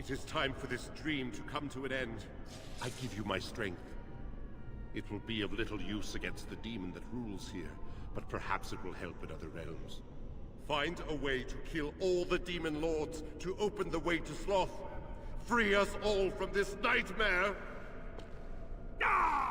It is time for this dream to come to an end. I give you my strength. It will be of little use against the demon that rules here, but perhaps it will help in other realms. Find a way to kill all the demon lords to open the way to Sloth. Free us all from this nightmare! Ah!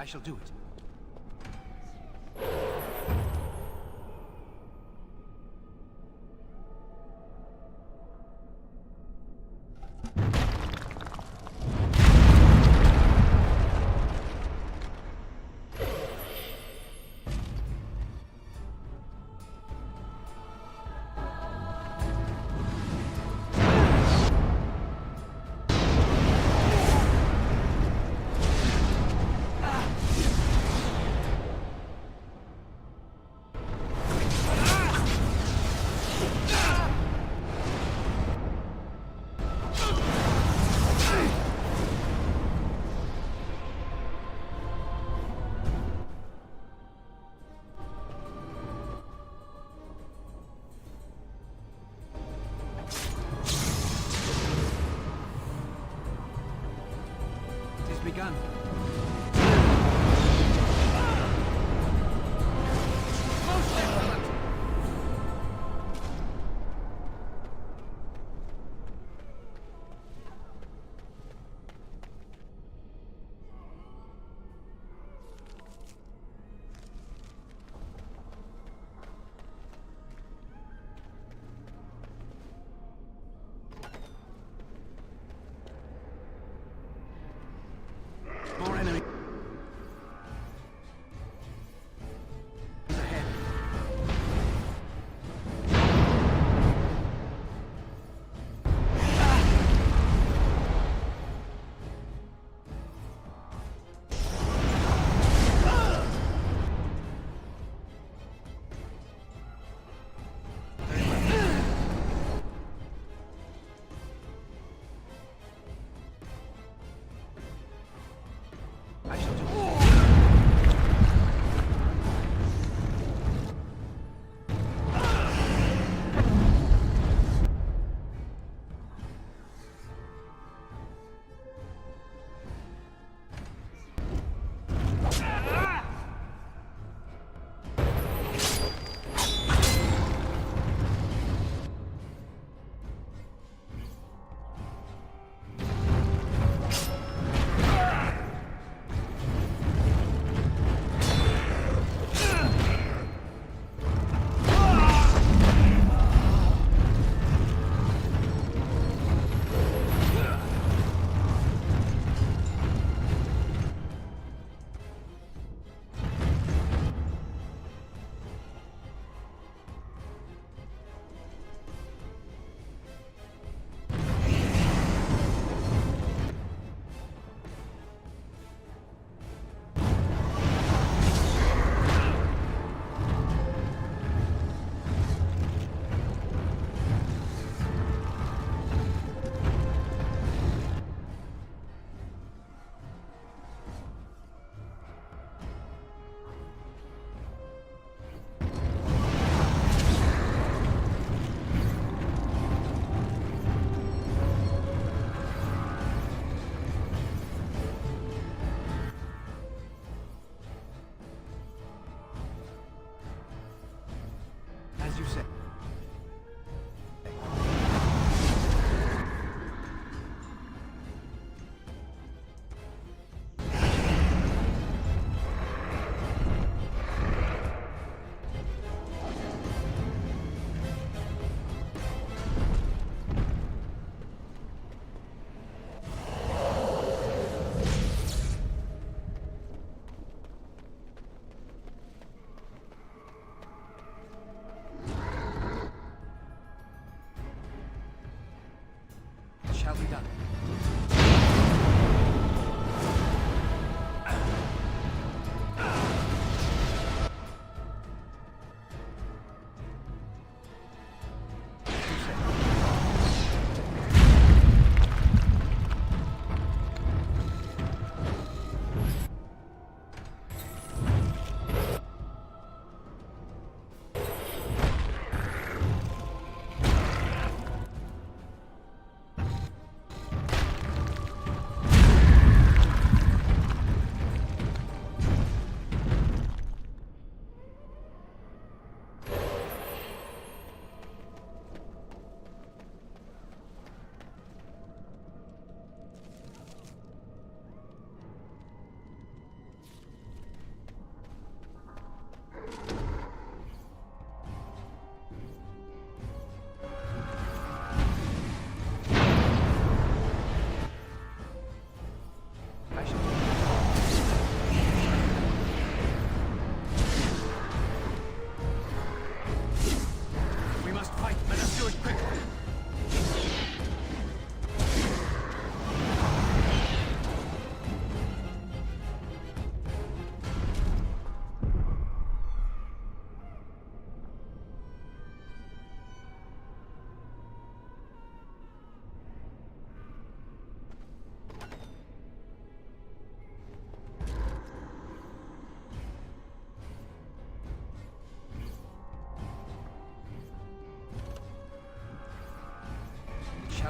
I shall do it. Begun.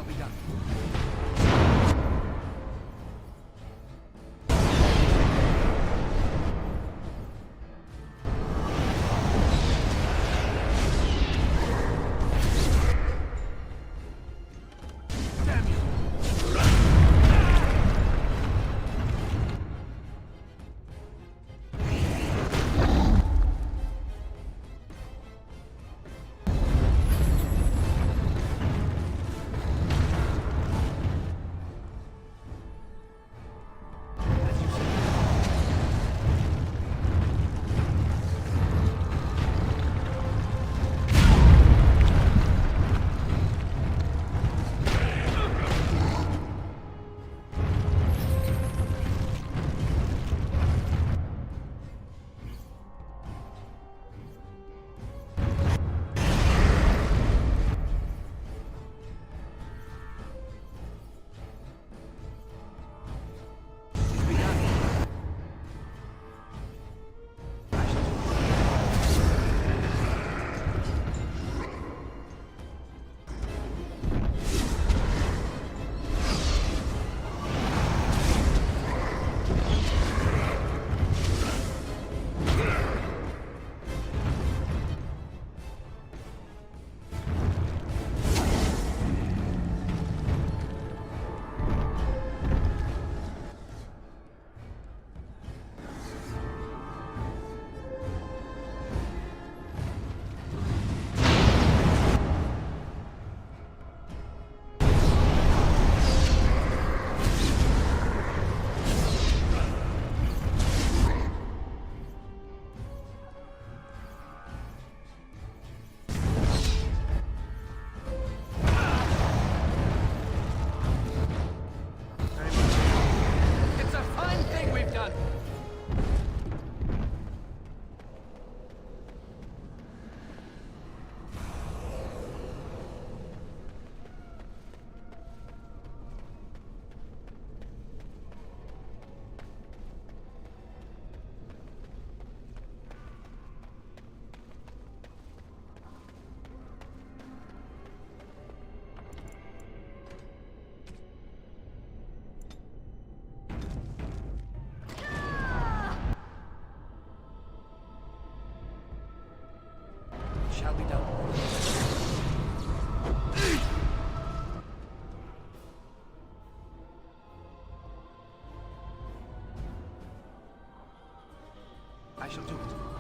shall be done. Shall be done. I shall do it.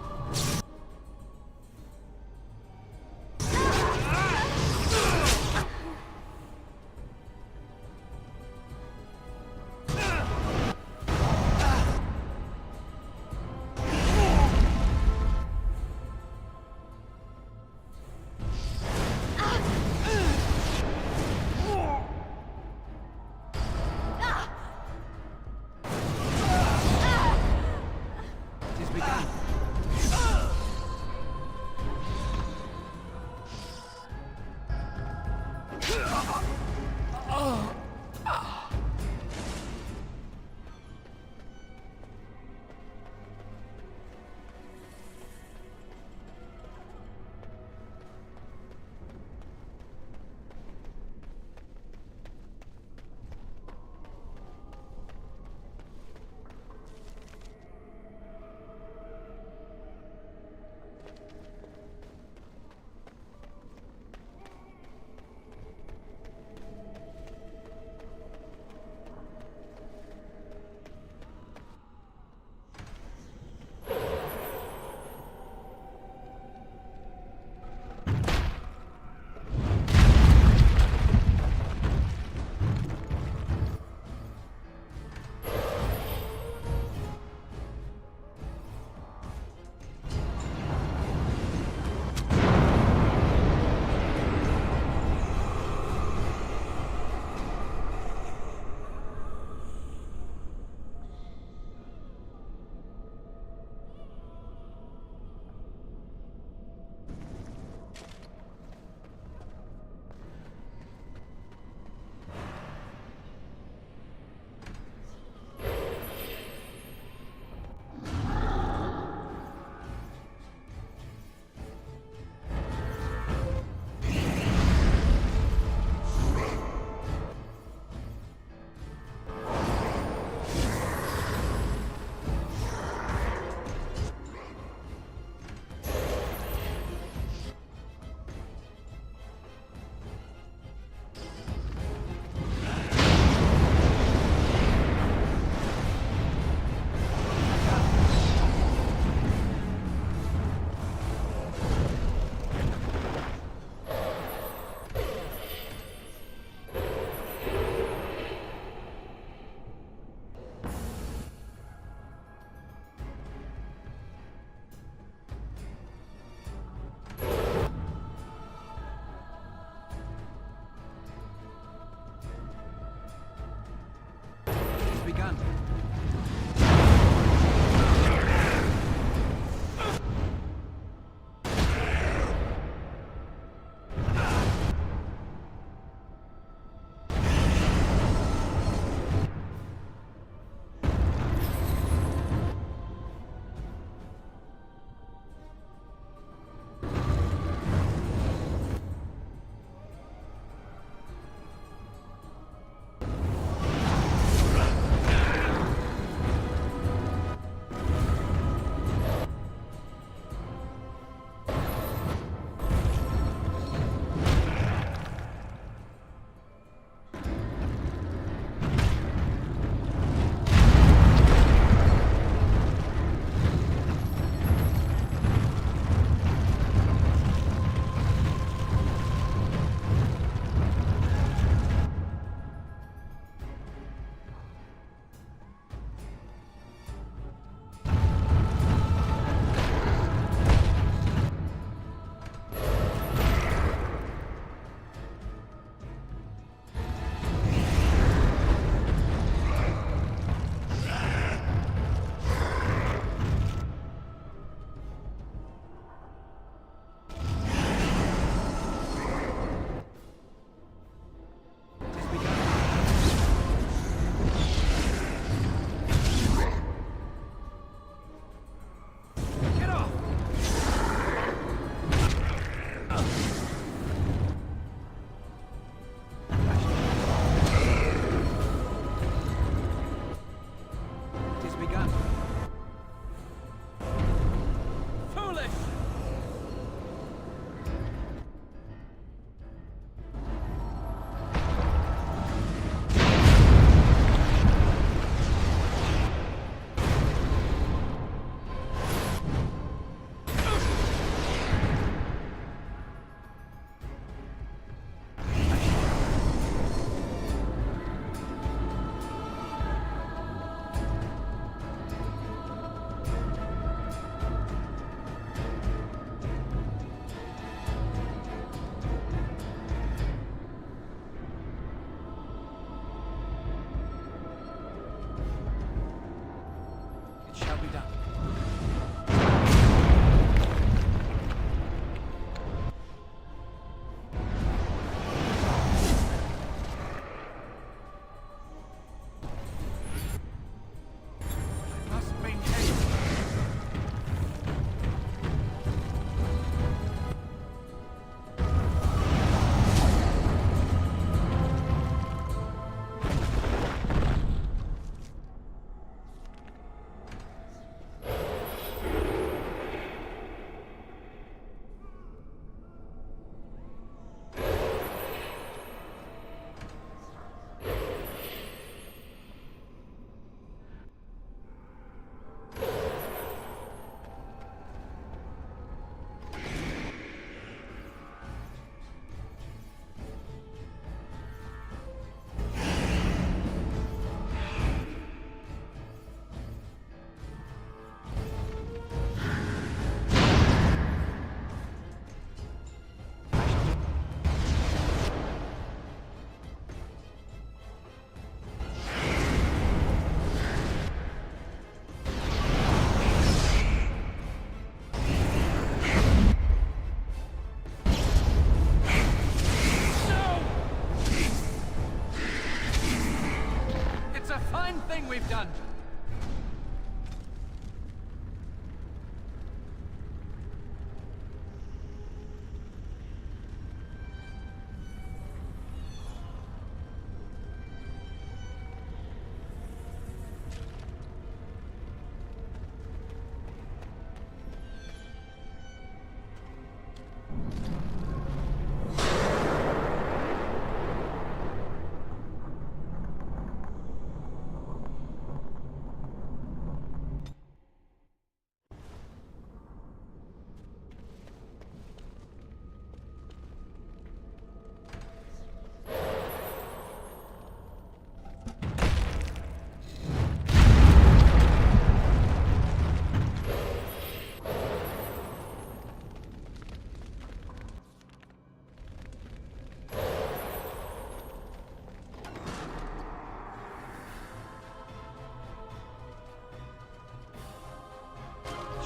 thing we've done.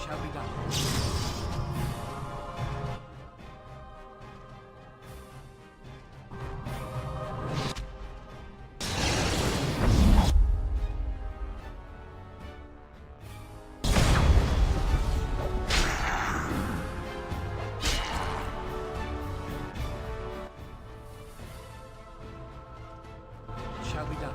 Shall be done. Shall be done.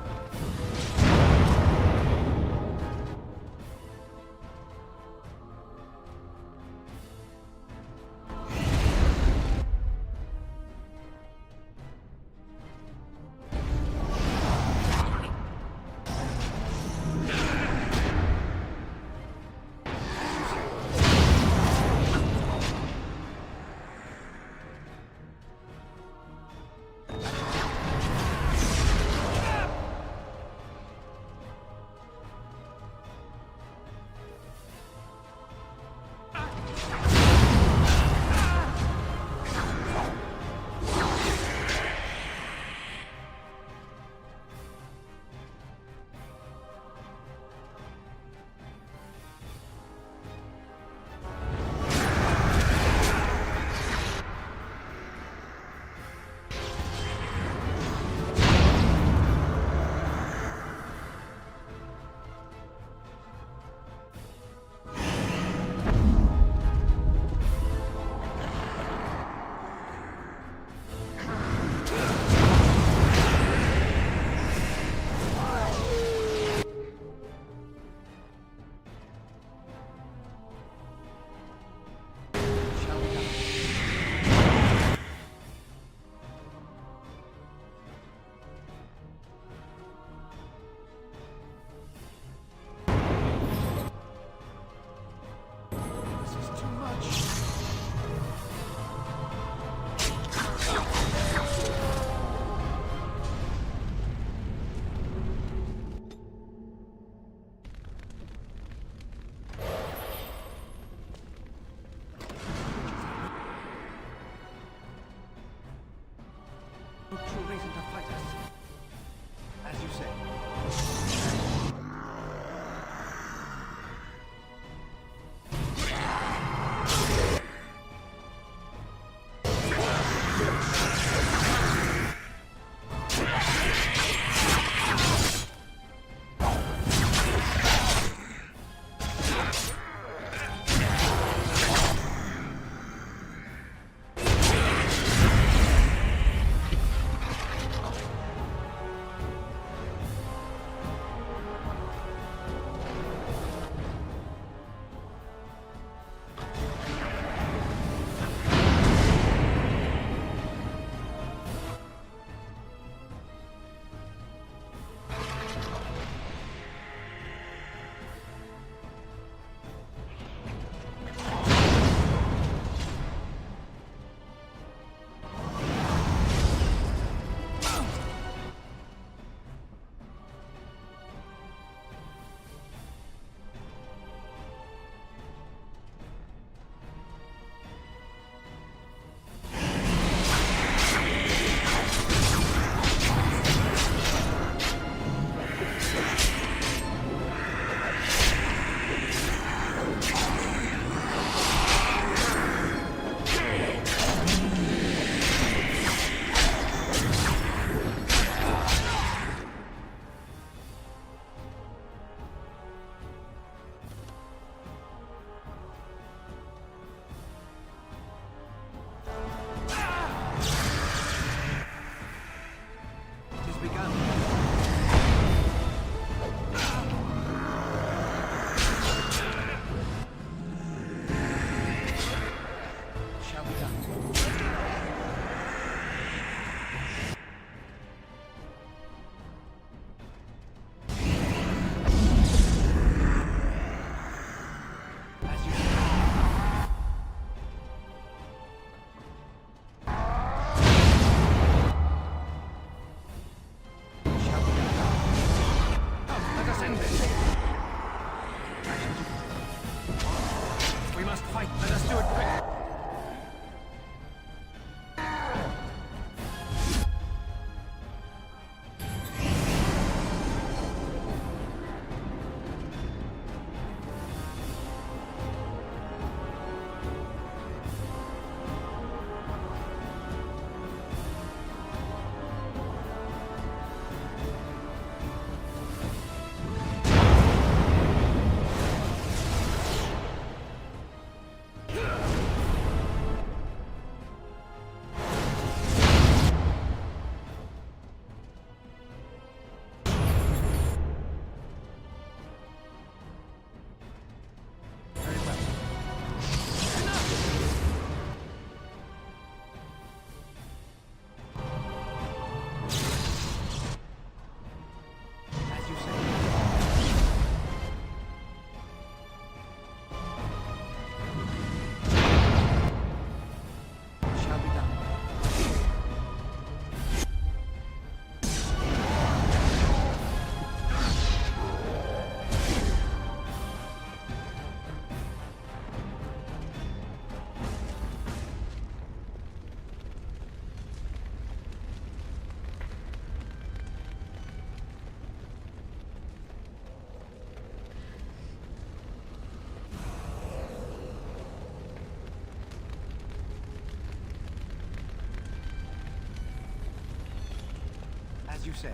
As you say.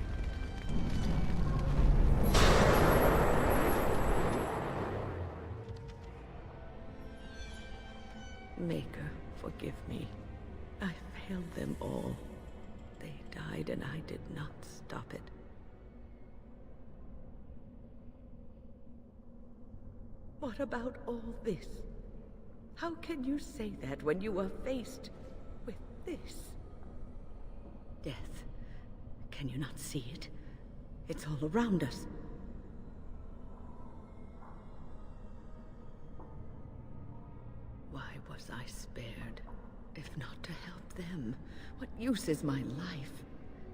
Maker, forgive me. I failed them all. They died and I did not stop it. What about all this? How can you say that when you are faced with this? Death. Can you not see it? It's all around us. Why was I spared, if not to help them? What use is my life,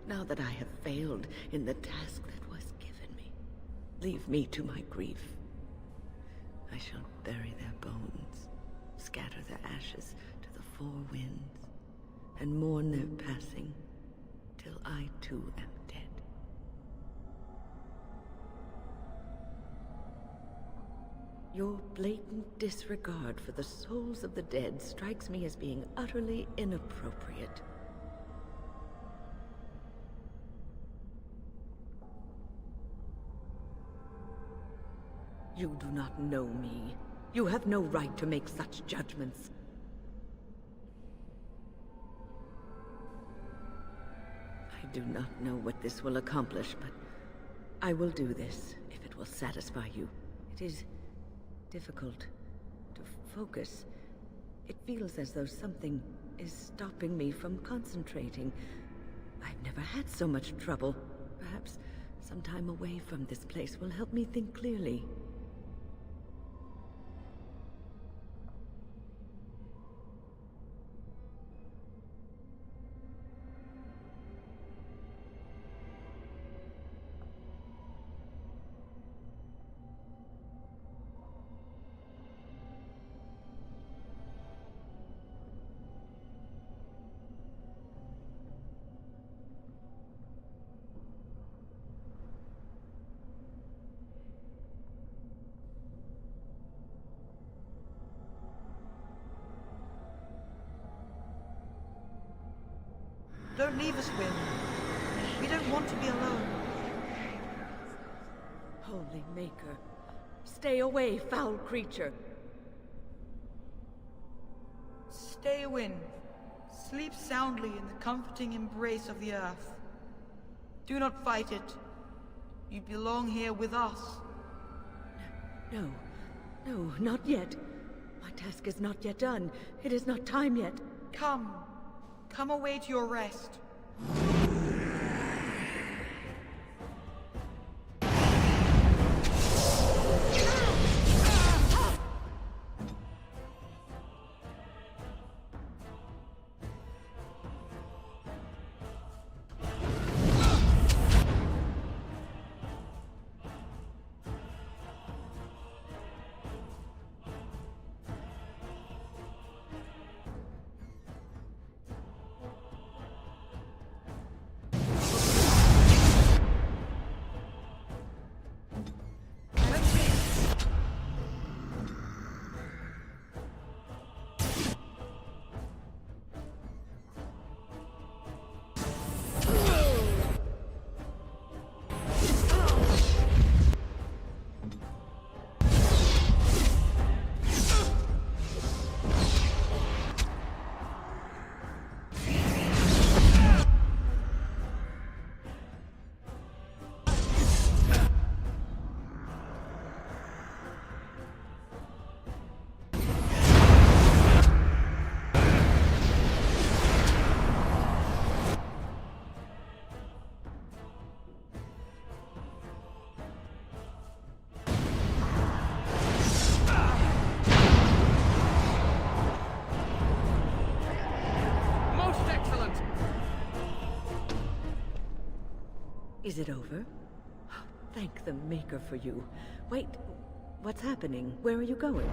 now that I have failed in the task that was given me? Leave me to my grief. I shall bury their bones, scatter their ashes to the four winds, and mourn their passing, till I too am dead. Your blatant disregard for the souls of the dead strikes me as being utterly inappropriate. You do not know me. You have no right to make such judgments. I do not know what this will accomplish, but I will do this if it will satisfy you. It is difficult to focus. It feels as though something is stopping me from concentrating. I've never had so much trouble. Perhaps some time away from this place will help me think clearly. Don't leave us, Wynn. We don't want to be alone. Holy Maker, stay away, foul creature. Stay, Wynn. Sleep soundly in the comforting embrace of the earth. Do not fight it. You belong here with us. No, not yet. My task is not yet done. It is not time yet. Come. Come away to your rest. Is it over? Thank the Maker for you. Wait, what's happening? Where are you going?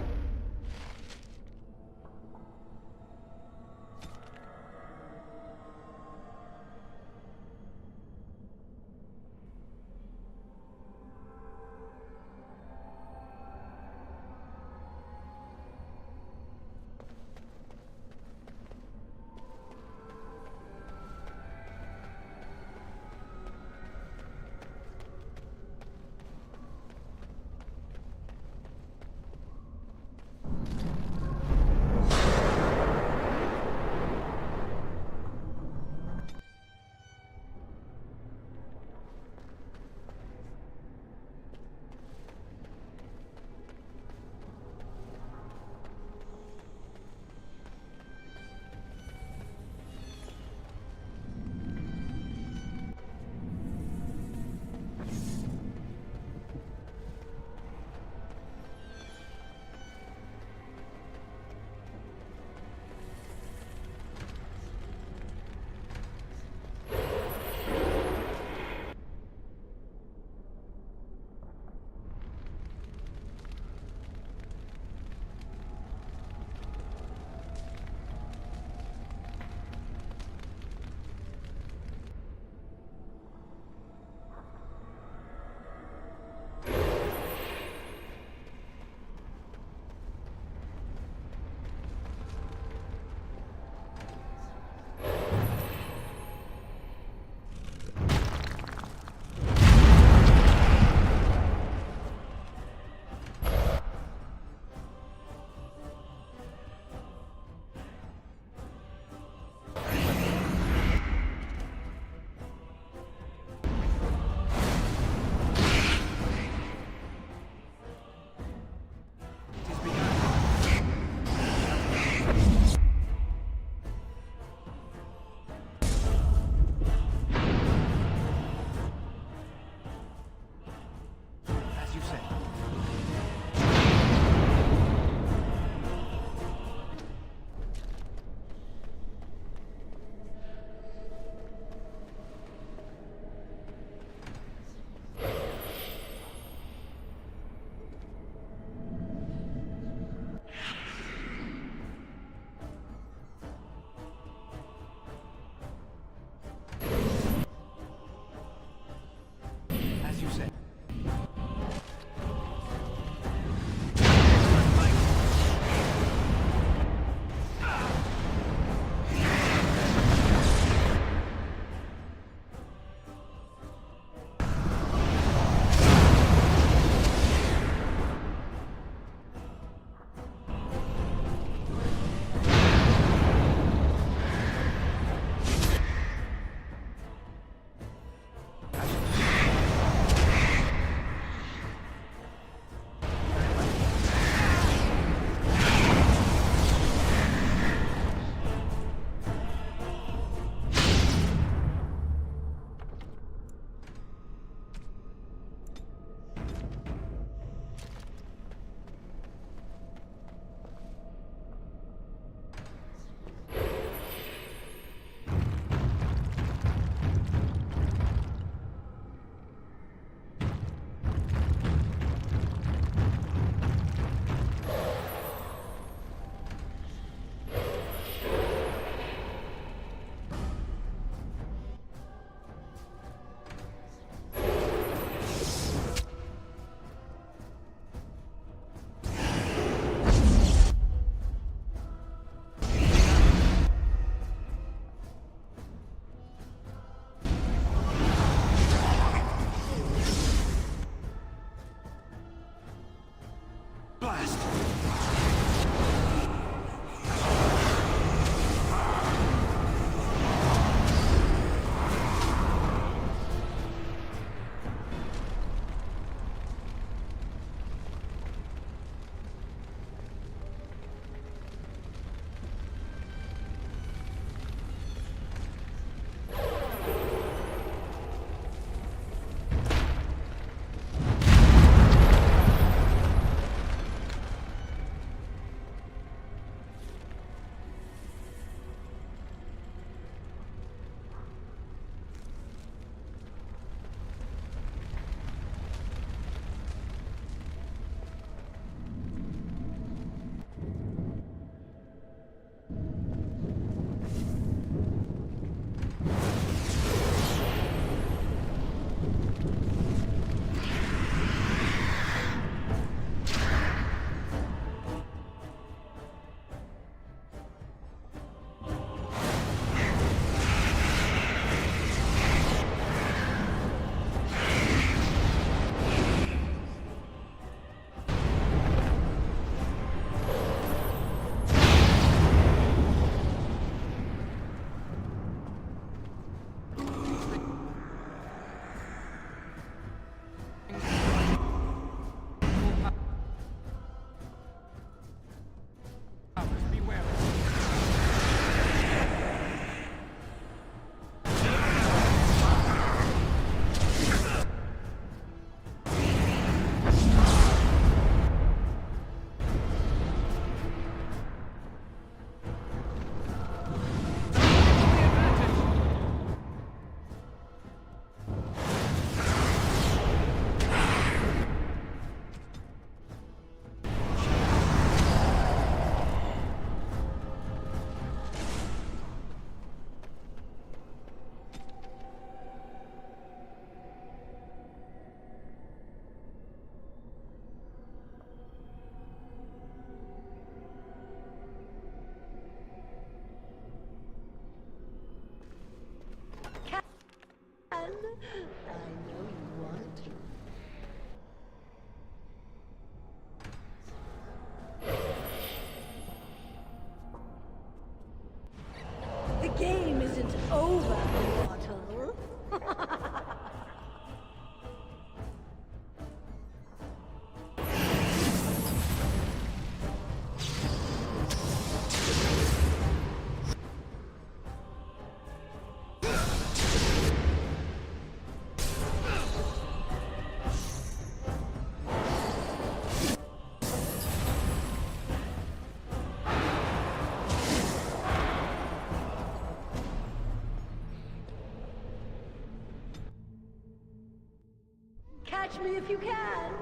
Catch me if you can!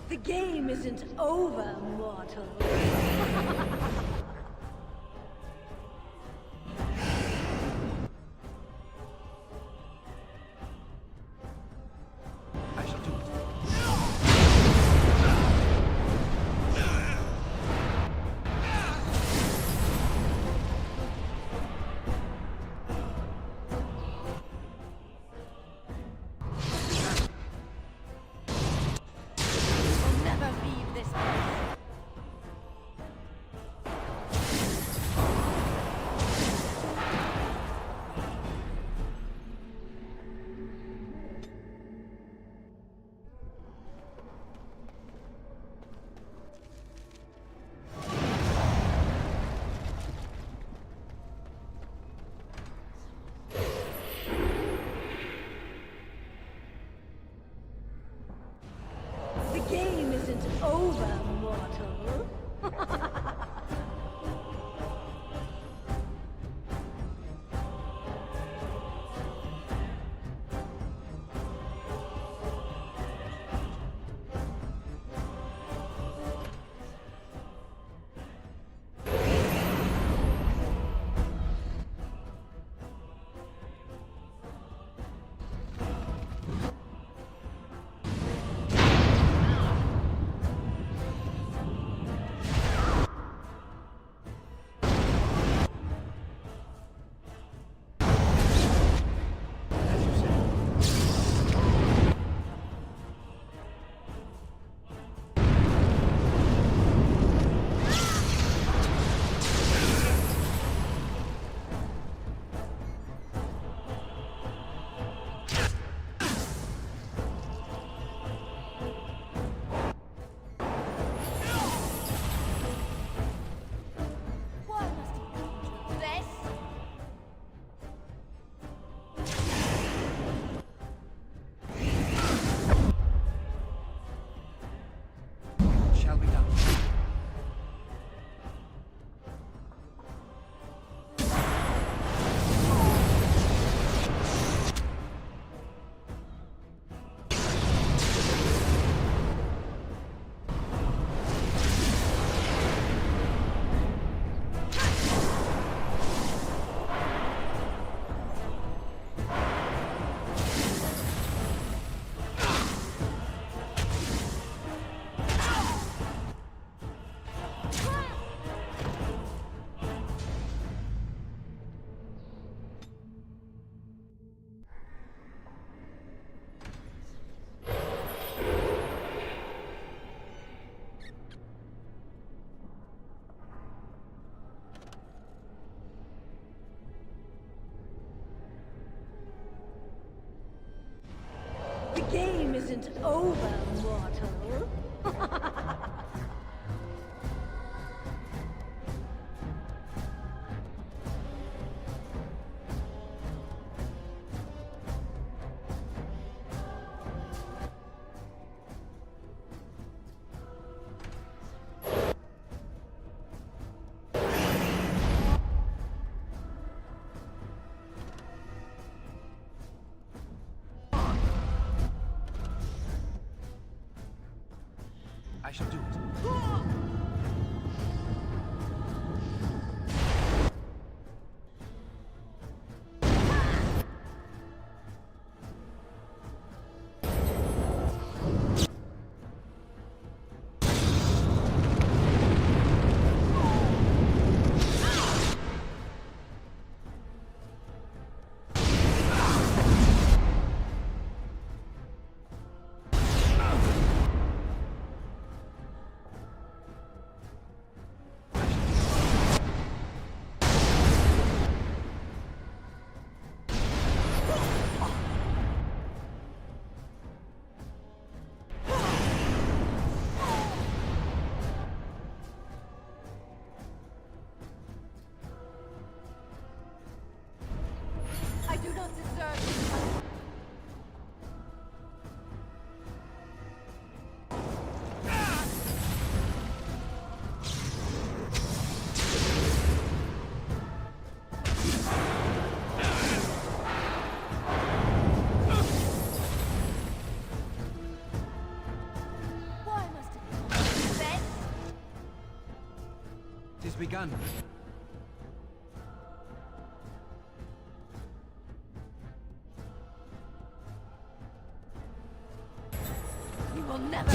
The game isn't over, mortal. I shall do it. We'll never leave this place. The game isn't over, mortal. As you say. Why must he come to this? Shall be done. The game isn't over, mortal. I begun. You will never...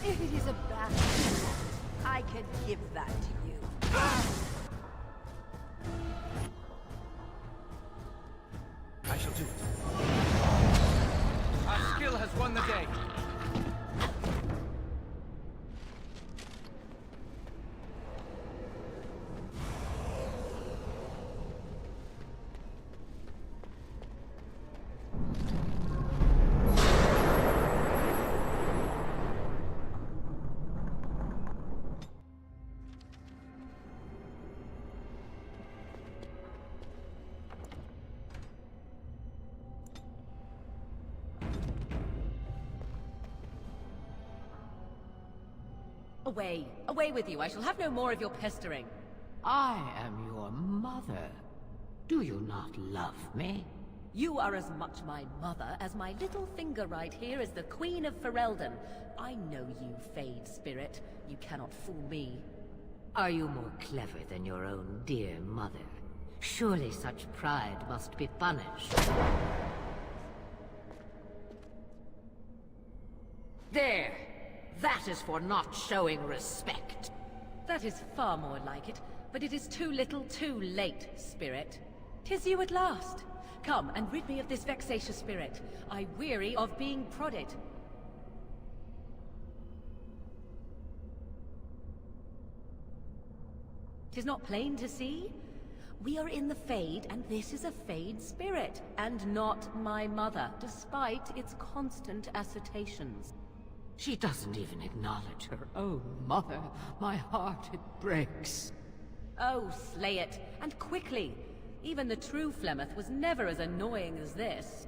If it is a battle, I can give that to you. I shall do it. Our skill has won the day. Away! Away with you! I shall have no more of your pestering. I am your mother. Do you not love me? You are as much my mother as my little finger right here is the Queen of Ferelden. I know you, Fade Spirit. You cannot fool me. Are you more clever than your own dear mother? Surely such pride must be punished. There! That is for not showing respect. That is far more like it, but it is too little too late, Spirit. 'Tis you at last. Come and rid me of this vexatious spirit. I weary of being prodded. 'Tis not plain to see? We are in the Fade, and this is a Fade spirit, and not my mother, despite its constant assertions. She doesn't even acknowledge her own mother. My heart, it breaks. Oh, slay it, and quickly! Even the true Flemeth was never as annoying as this.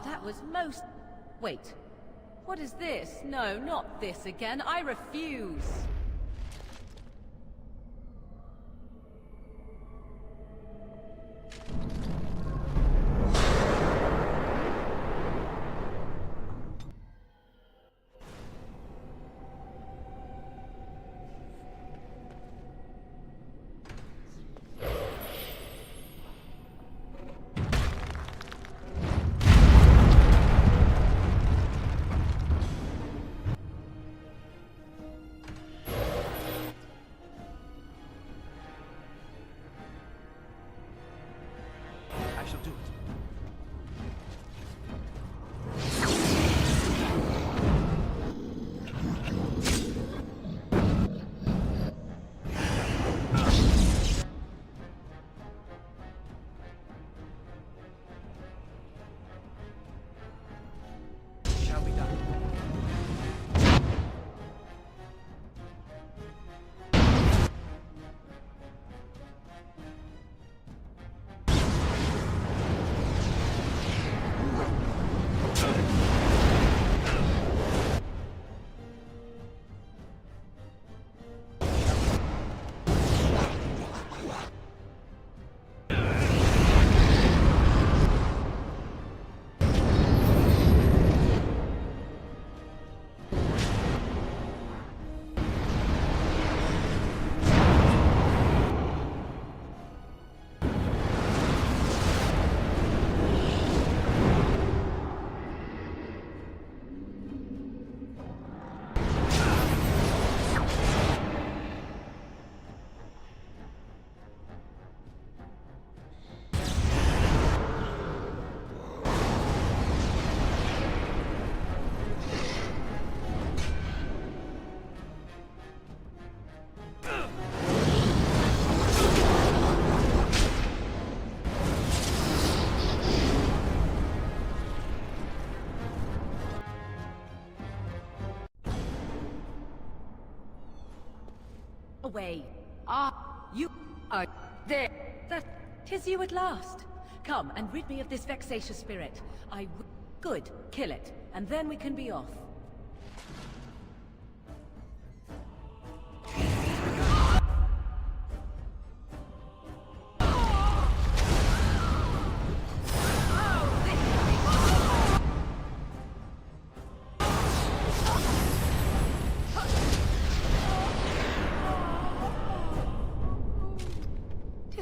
That was most... Wait. What is this? No, not this again. I refuse. way. Ah, you are there. That 'tis you at last. Come and rid me of this vexatious spirit. Good, kill it, and then we can be off.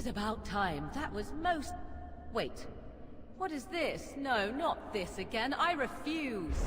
About time. That was most... Wait. What is this? No, not this again. I refuse.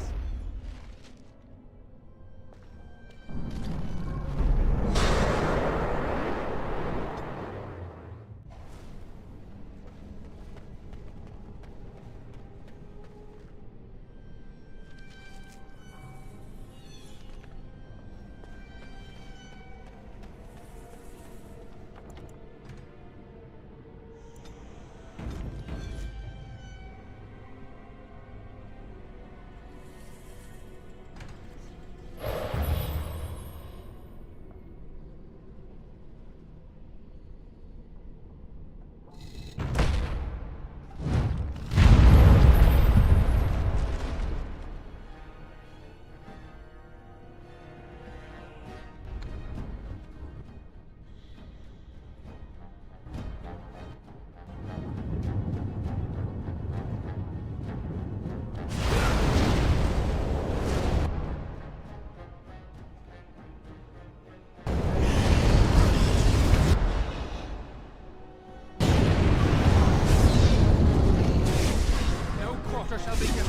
Shall be given.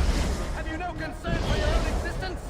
Have you no concern for your own existence?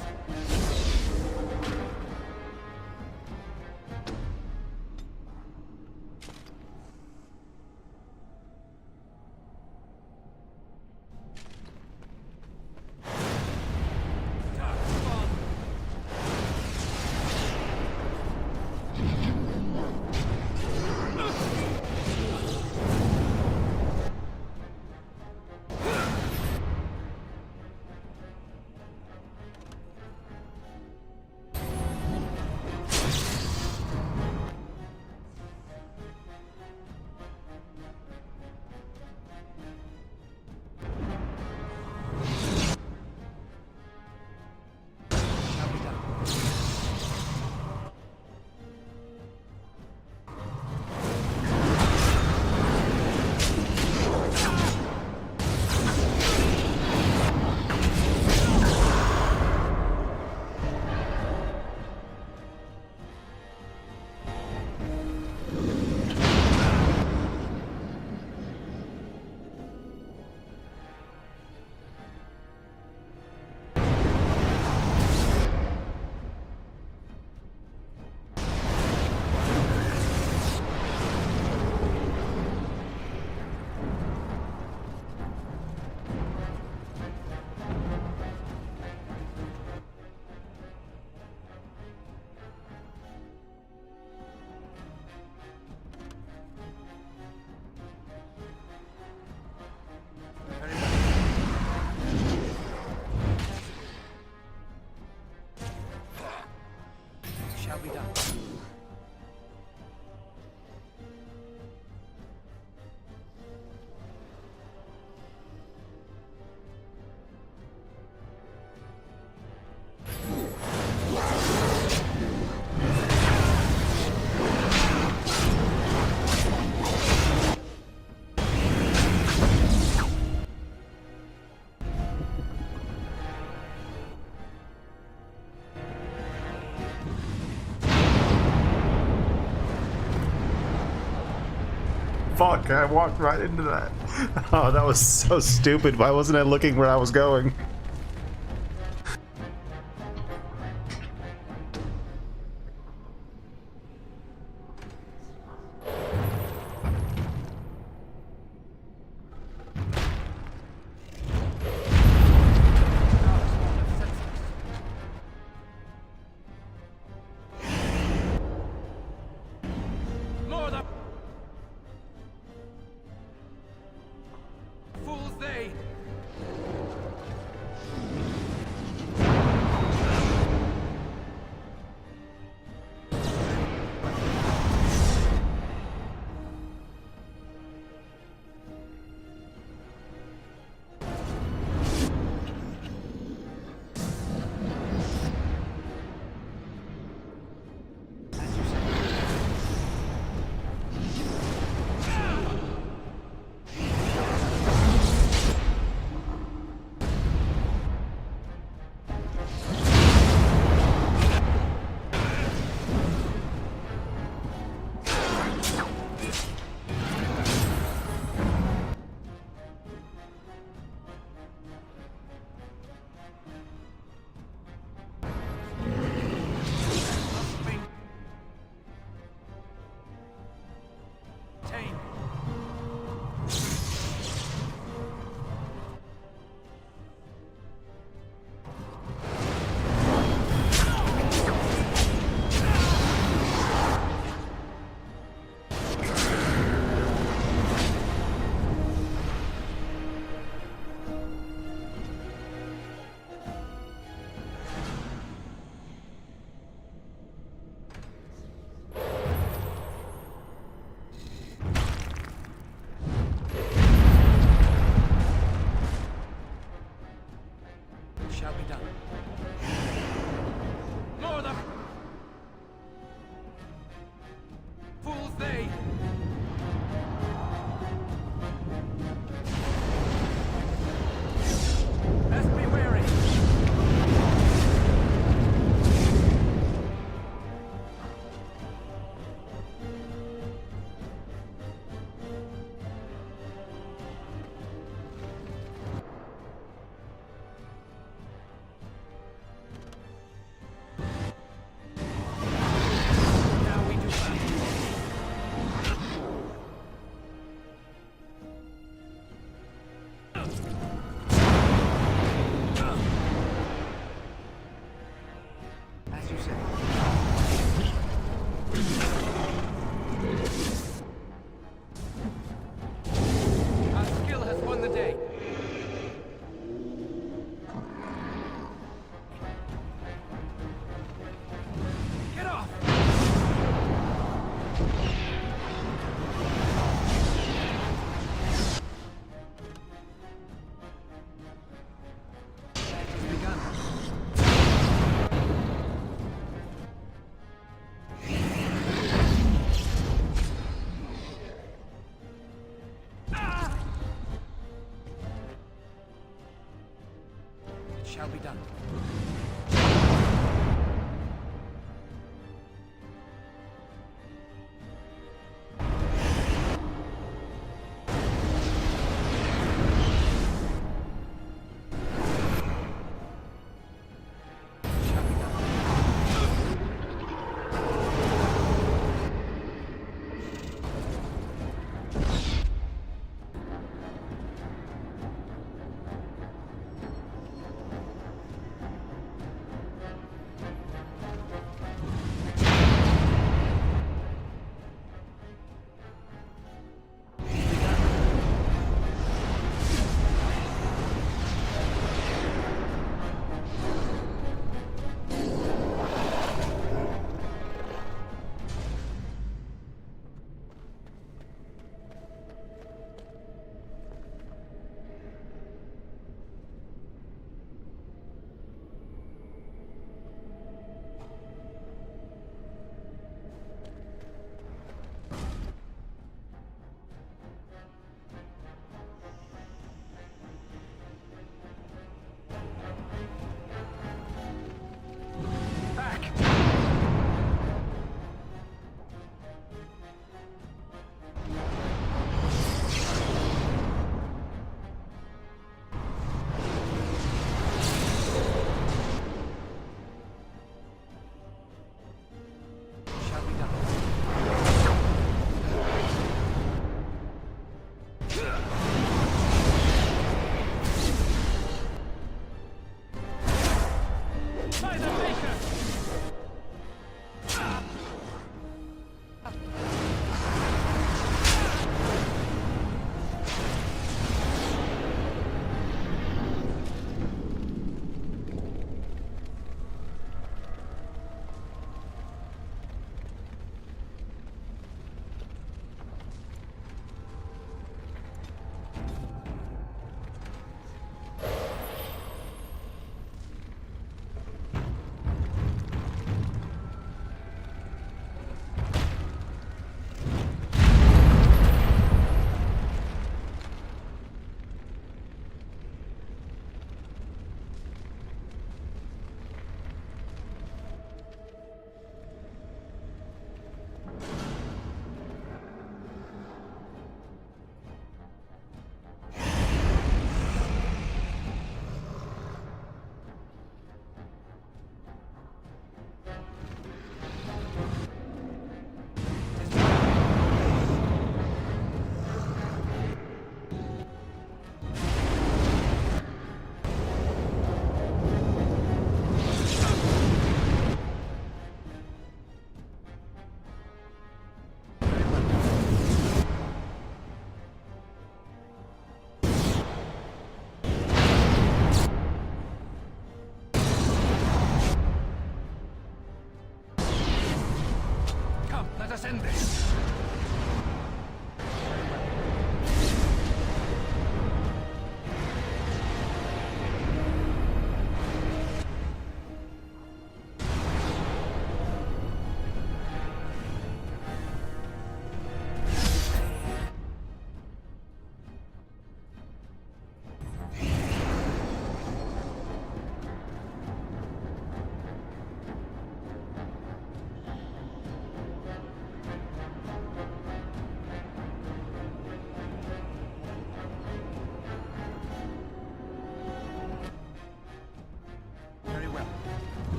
Fuck, I walked right into that. Oh, that was so stupid. Why wasn't I looking where I was going? shall be done. Send this.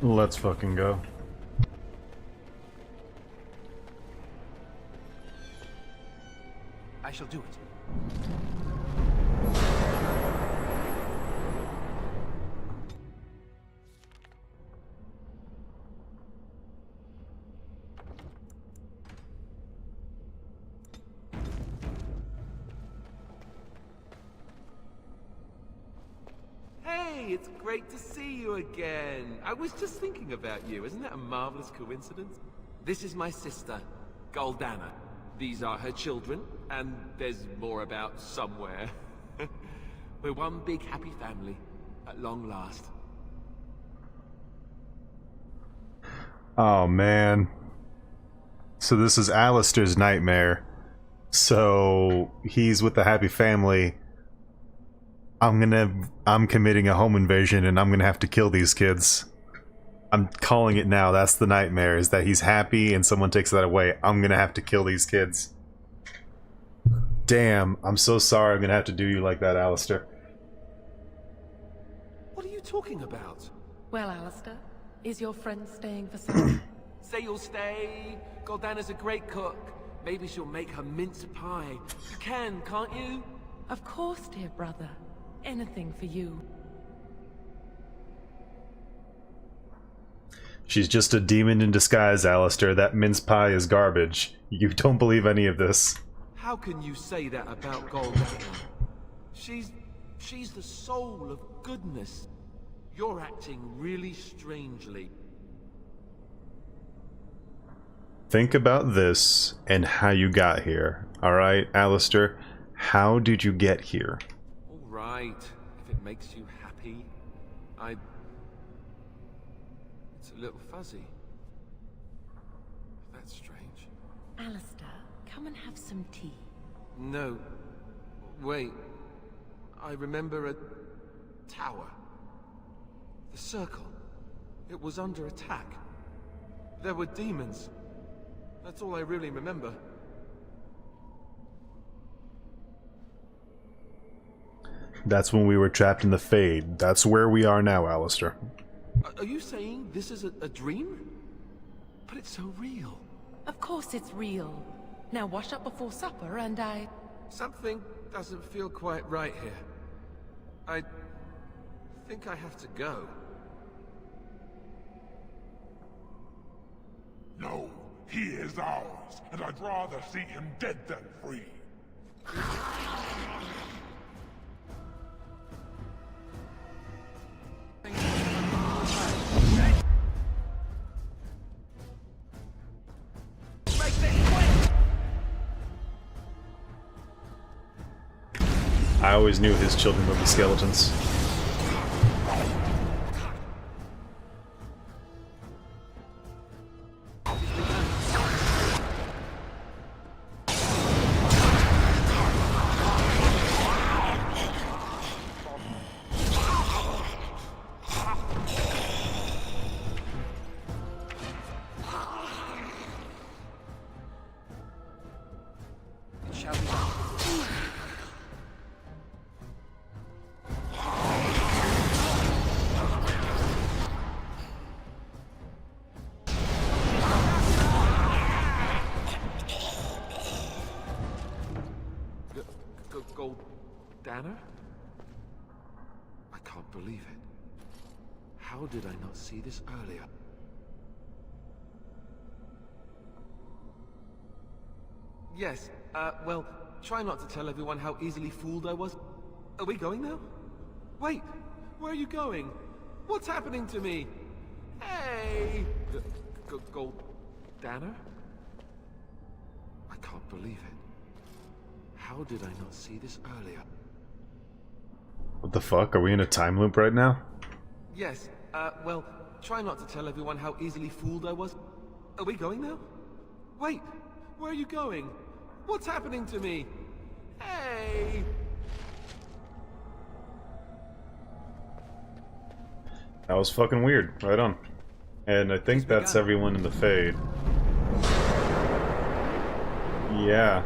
Let's fucking go. I shall do it. Hey, it's great to see you again. I was just thinking about you. Isn't that a marvelous coincidence? This is my sister, Goldana. These are her children, and there's more about somewhere. We're one big happy family, at long last. Oh man. So this is Alistair's nightmare. So he's with the happy family. I'm committing a home invasion and I'm gonna have to kill these kids. I'm calling it now. That's the nightmare, is that he's happy and someone takes that away. I'm gonna have to kill these kids. Damn, I'm so sorry I'm gonna have to do you like that, Alistair. What are you talking about? Well, Alistair, is your friend staying for supper? Say you'll stay. Goldana's a great cook. Maybe she'll make her mince pie. You can, can't you? Of course, dear brother. Anything for you. She's just a demon in disguise, Alistair. That mince pie is garbage. You don't believe any of this. How can you say that about Goldana? She's the soul of goodness. You're acting really strangely. Think about this and how you got here. Alright, Alistair? How did you get here? Alright, if it makes you happy. It's a little fuzzy. That's strange. Alistair, come and have some tea. No. Wait. I remember a tower. The circle. It was under attack. There were demons. That's all I really remember. That's when we were trapped in the Fade. That's where we are now, Alistair. Are you saying this is a dream? But it's so real. Of course it's real. Now wash up before supper and Something doesn't feel quite right here. I think I have to go. No, he is ours, and I'd rather see him dead than free. I always knew his children would be skeletons. Goldana? I can't believe it. How did I not see this earlier? Yes, well, try not to tell everyone how easily fooled I was. Are we going now? Wait, where are you going? What's happening to me? Hey! Goldana? I can't believe it. How did I not see this earlier? What the fuck? Are we in a time loop right now? Yes, well, try not to tell everyone how easily fooled I was. Are we going now? Wait, where are you going? What's happening to me? Hey! That was fucking weird. Right on. And I think that's everyone in the Fade. Yeah.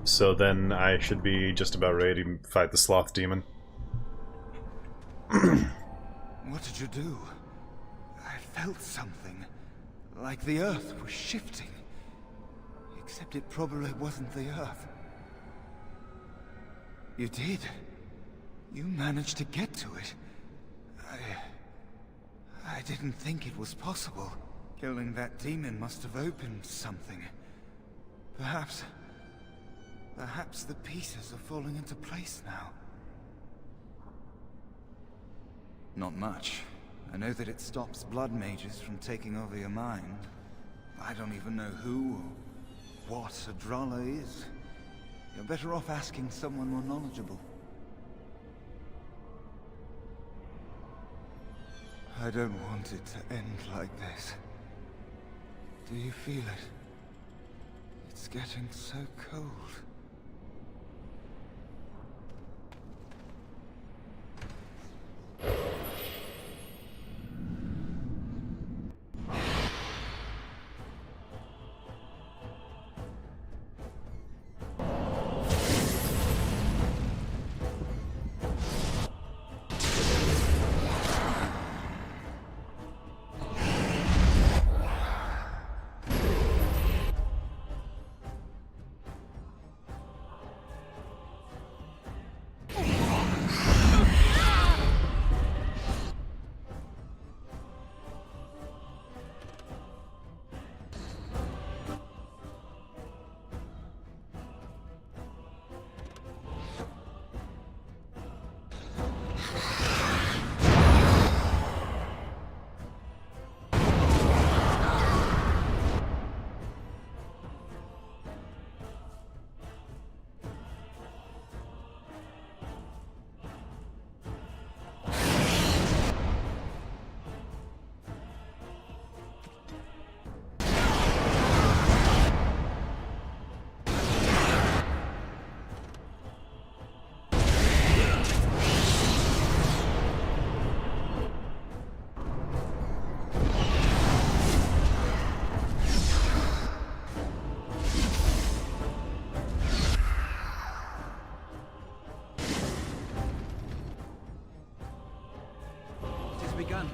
So then I should be just about ready to fight the Sloth Demon. What did you do? I felt something. Like the earth was shifting. Except it probably wasn't the earth. You did. You managed to get to it. I didn't think it was possible. Killing that demon must have opened something. Perhaps the pieces are falling into place now. Not much. I know that it stops blood mages from taking over your mind. I don't even know who or what a Drala is. You're better off asking someone more knowledgeable. I don't want it to end like this. Do you feel it? It's getting so cold. Begun.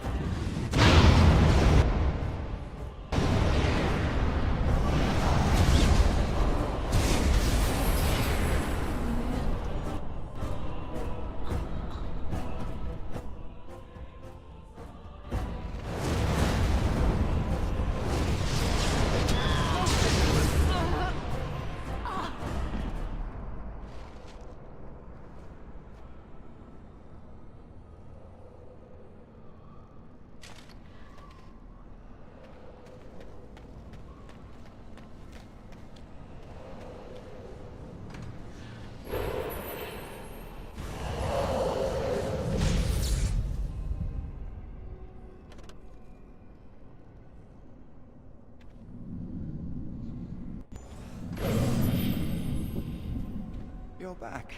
You're back.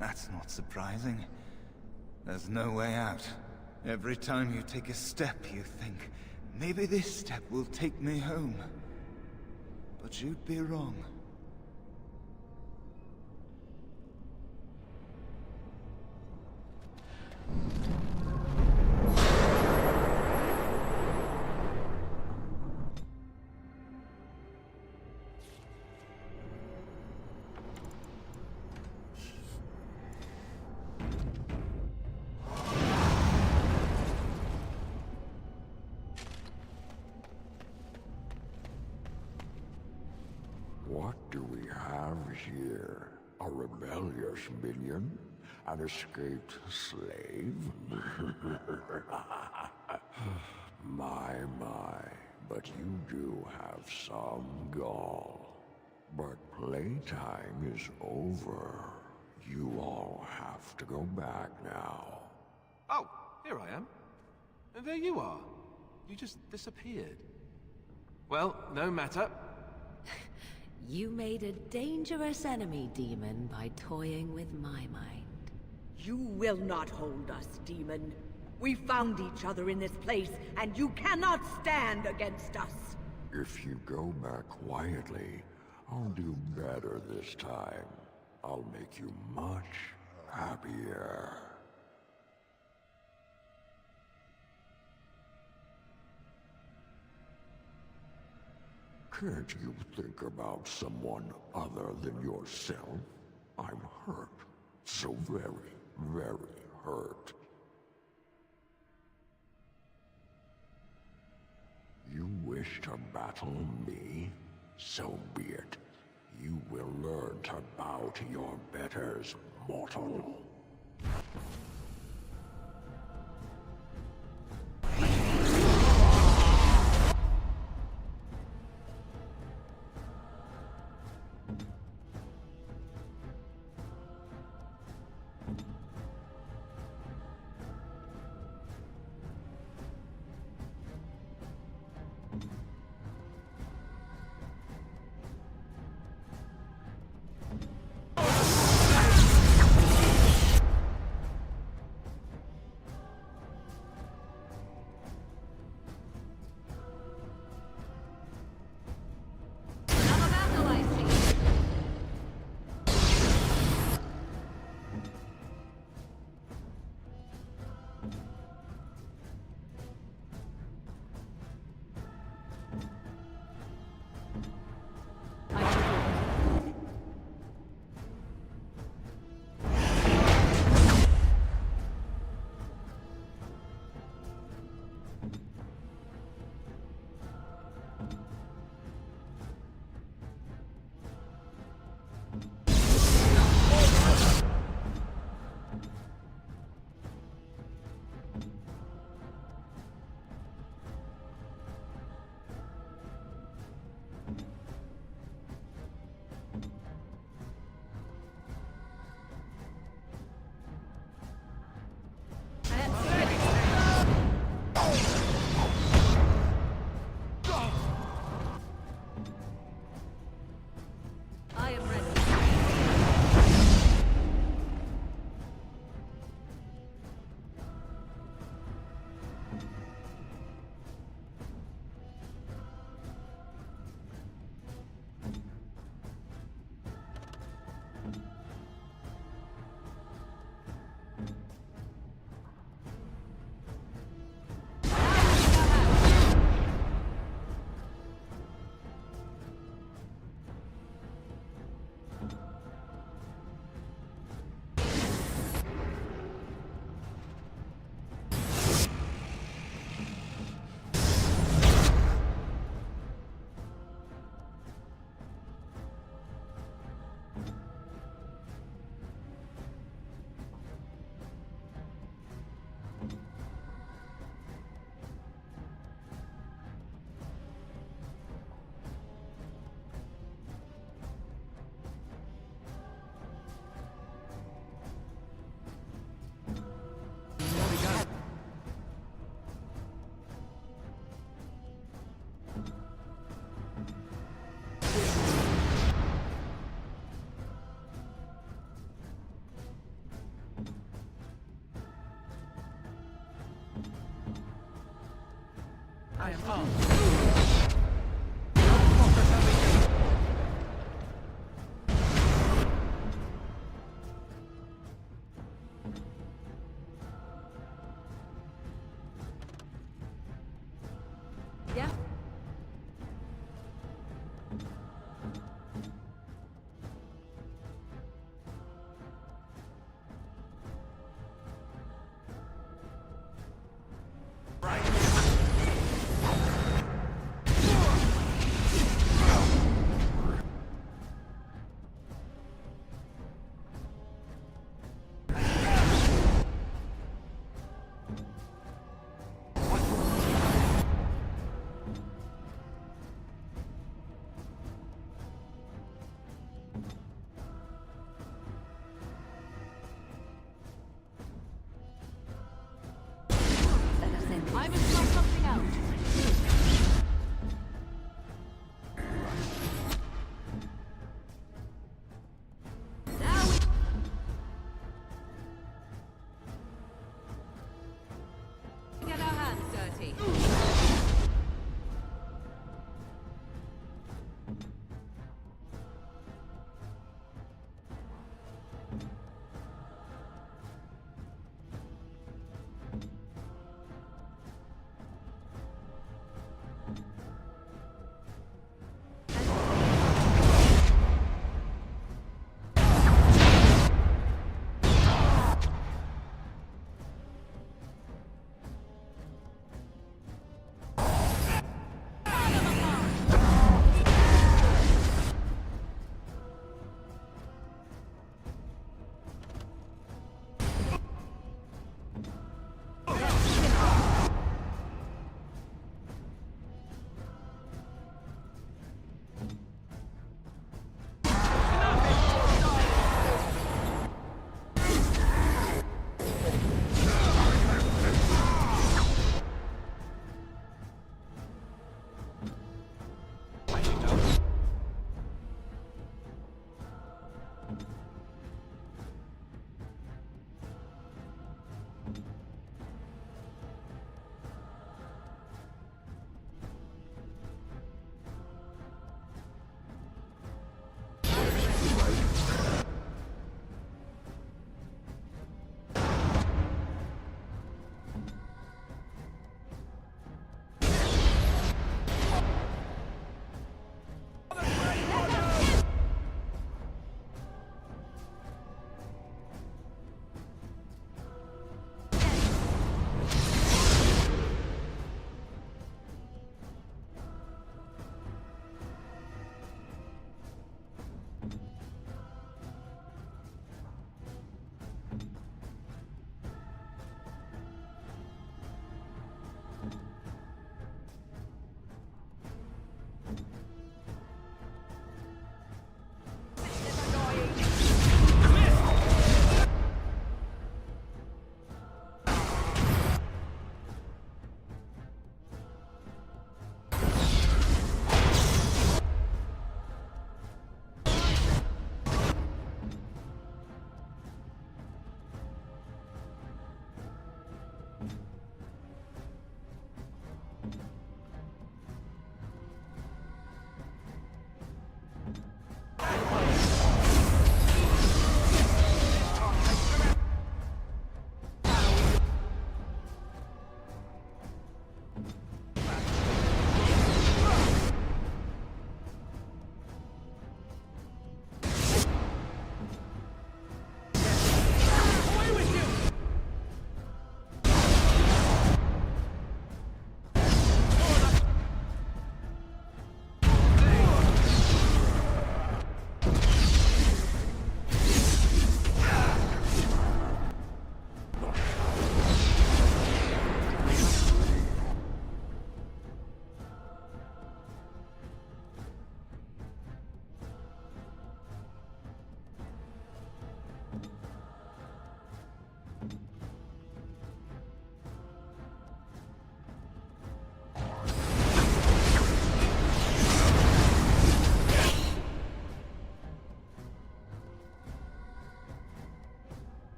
That's not surprising. There's no way out. Every time you take a step, you think, maybe this step will take me home. But you'd be wrong. What do we have here? A rebellious minion? An escaped slave? My, but you do have some gall. But playtime is over. You all have to go back now. Oh, here I am. And there you are. You just disappeared. Well, no matter. You made a dangerous enemy, demon, by toying with my mind. You will not hold us, demon. We found each other in this place, and you cannot stand against us. If you go back quietly, I'll do better this time. I'll make you much happier. Can't you think about someone other than yourself? I'm hurt. So very, very hurt. You wish to battle me? So be it. You will learn to bow to your betters, mortal.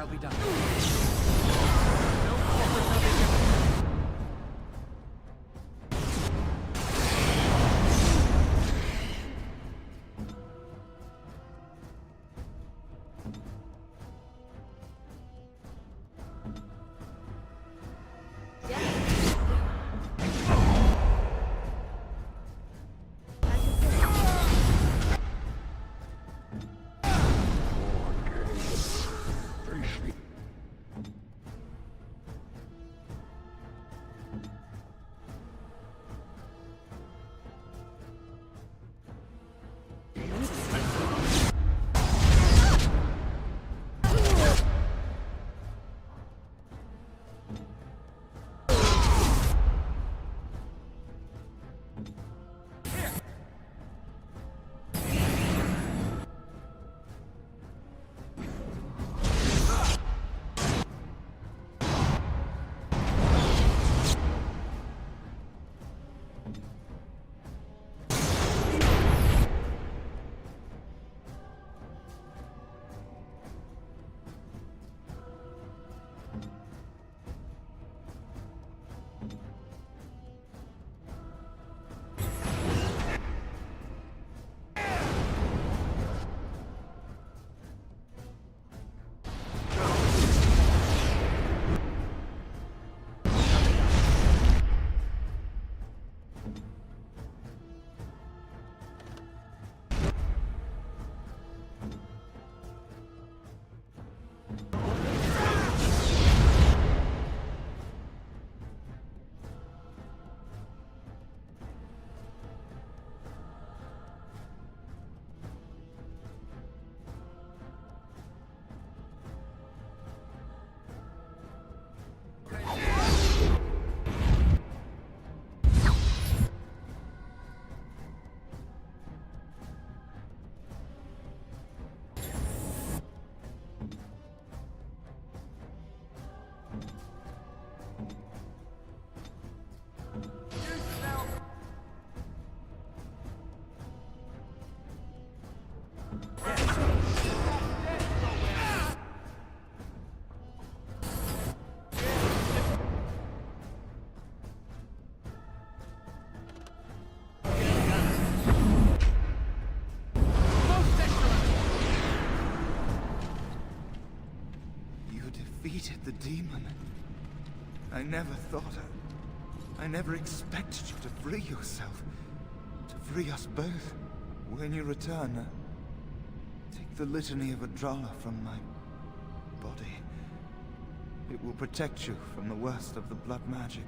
shall be done. No quarter shall be given. Defeated the demon. I never thought I never expected you to free yourself. To free us both. When you return, take the litany of Adralla from my body. It will protect you from the worst of the blood magic.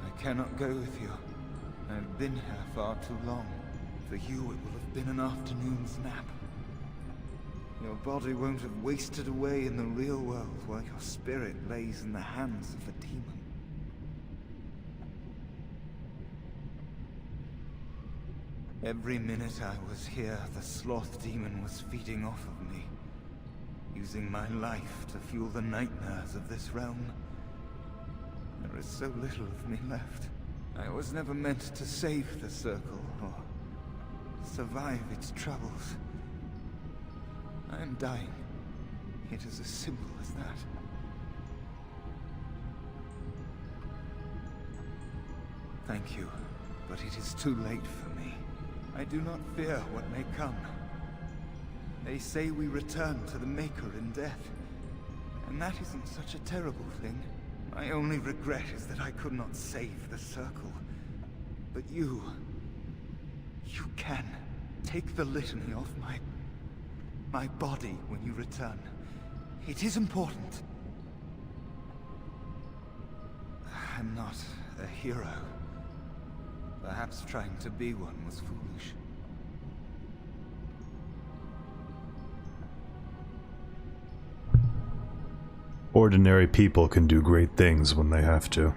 I cannot go with you. I've been here far too long. For you, it will have been an afternoon's nap. Your body won't have wasted away in the real world while your spirit lays in the hands of a demon. Every minute I was here, the sloth demon was feeding off of me, using my life to fuel the nightmares of this realm. There is so little of me left. I was never meant to save the Circle, or survive its troubles. I am dying. It is as simple as that. Thank you, but it is too late for me. I do not fear what may come. They say we return to the Maker in death, and that isn't such a terrible thing. My only regret is that I could not save the Circle. But you can. Take the litany off my body when you return. It is important. I'm not a hero. Perhaps trying to be one was foolish. Ordinary people can do great things when they have to.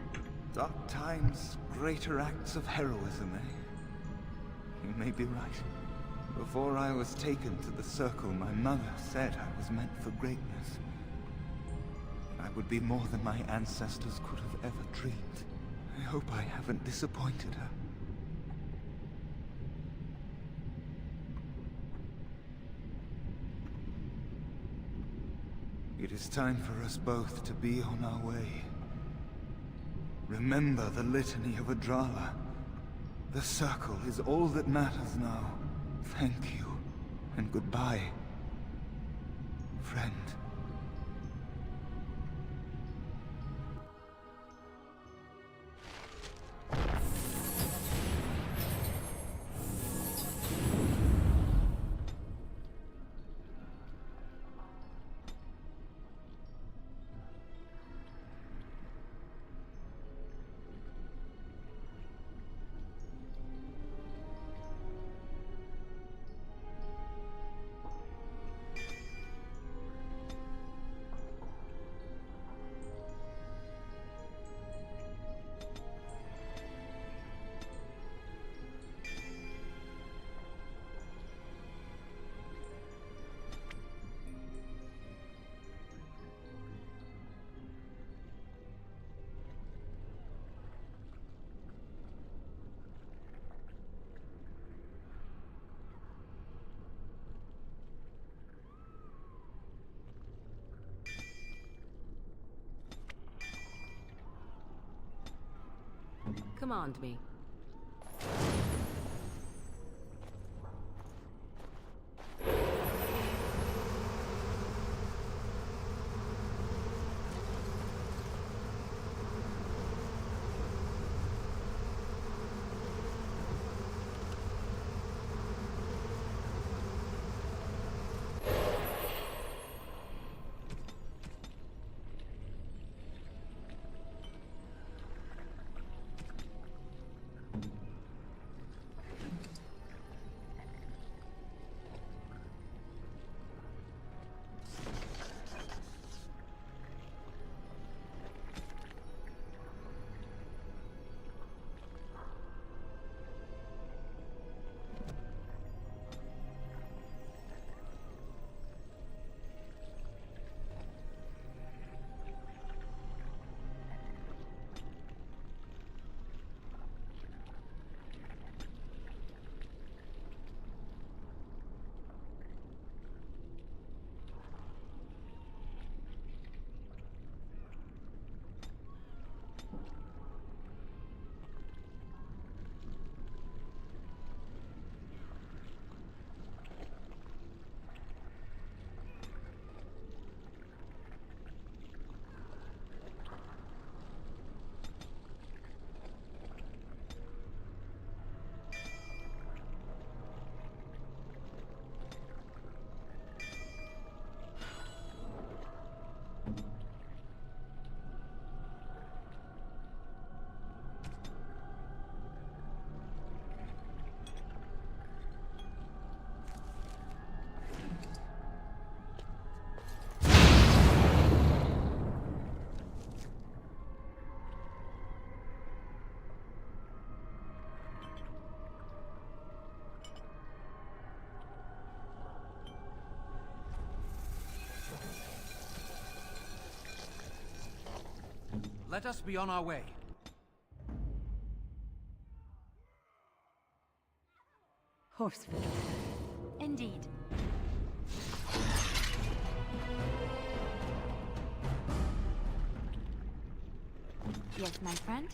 Dark times, greater acts of heroism, eh? You may be right. Before I was taken to the Circle, my mother said I was meant for greatness. I would be more than my ancestors could have ever dreamed. I hope I haven't disappointed her. is time for us both to be on our way. Remember the litany of Adrala. The circle is all that matters now. Thank you, and goodbye, friend. Command me. Let us be on our way. Horseful. Indeed. Yes, my friend?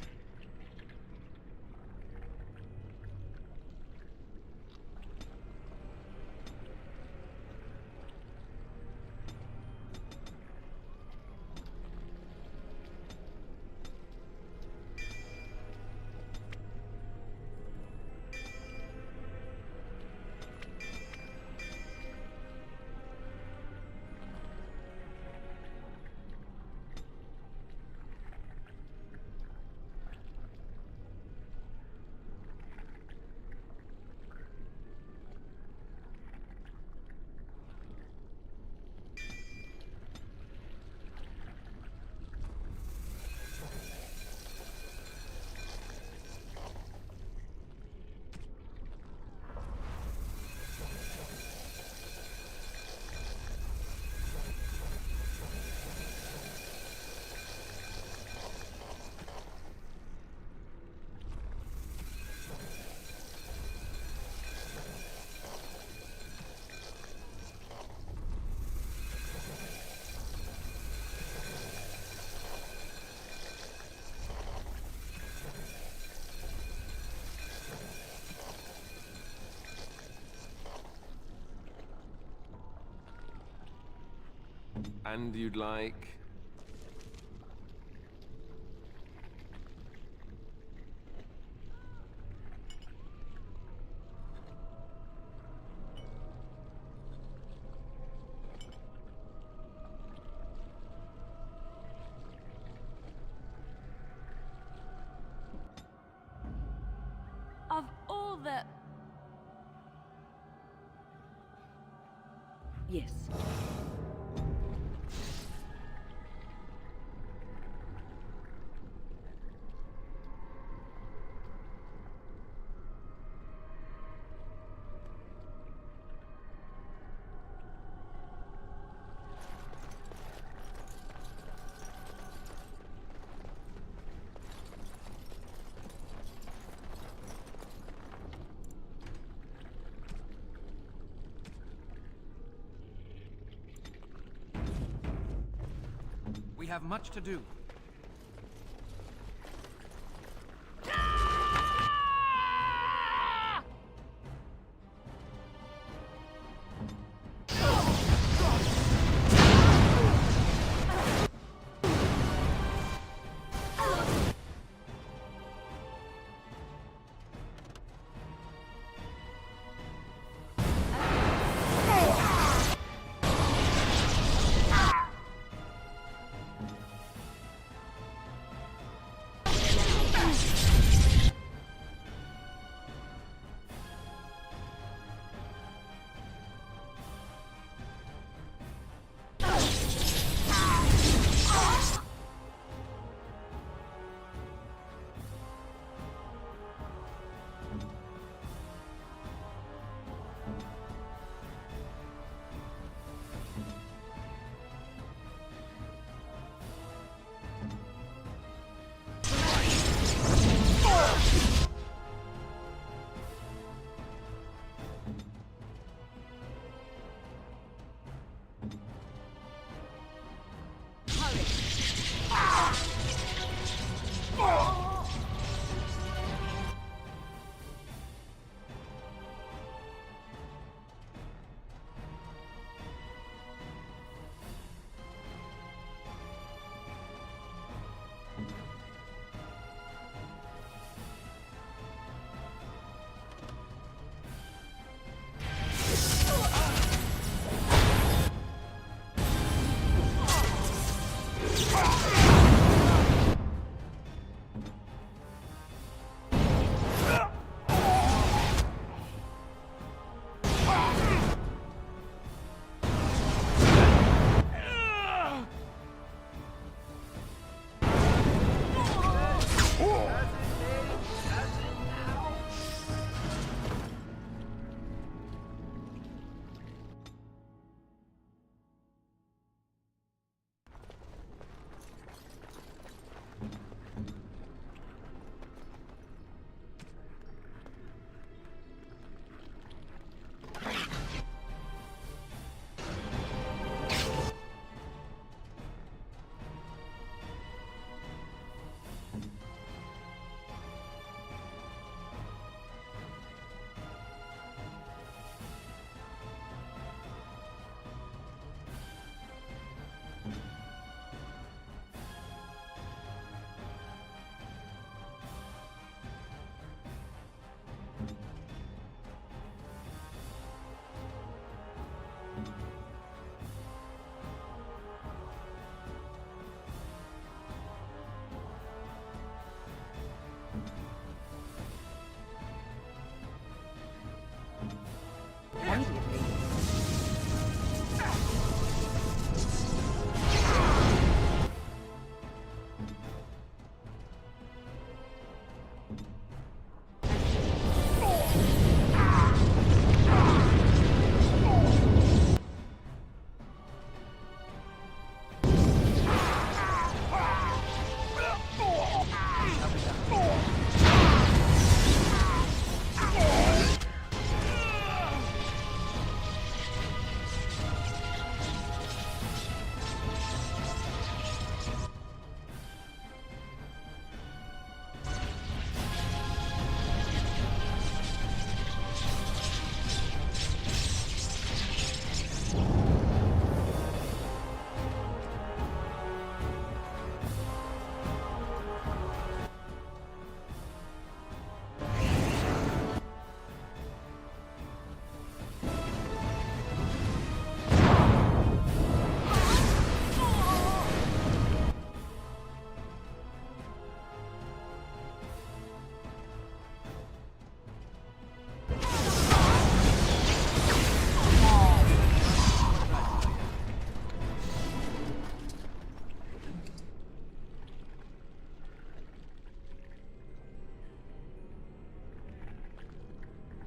And you'd like... Of all the... Yes. We have much to do.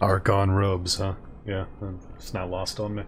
Archon robes, huh? Yeah, it's not lost on me.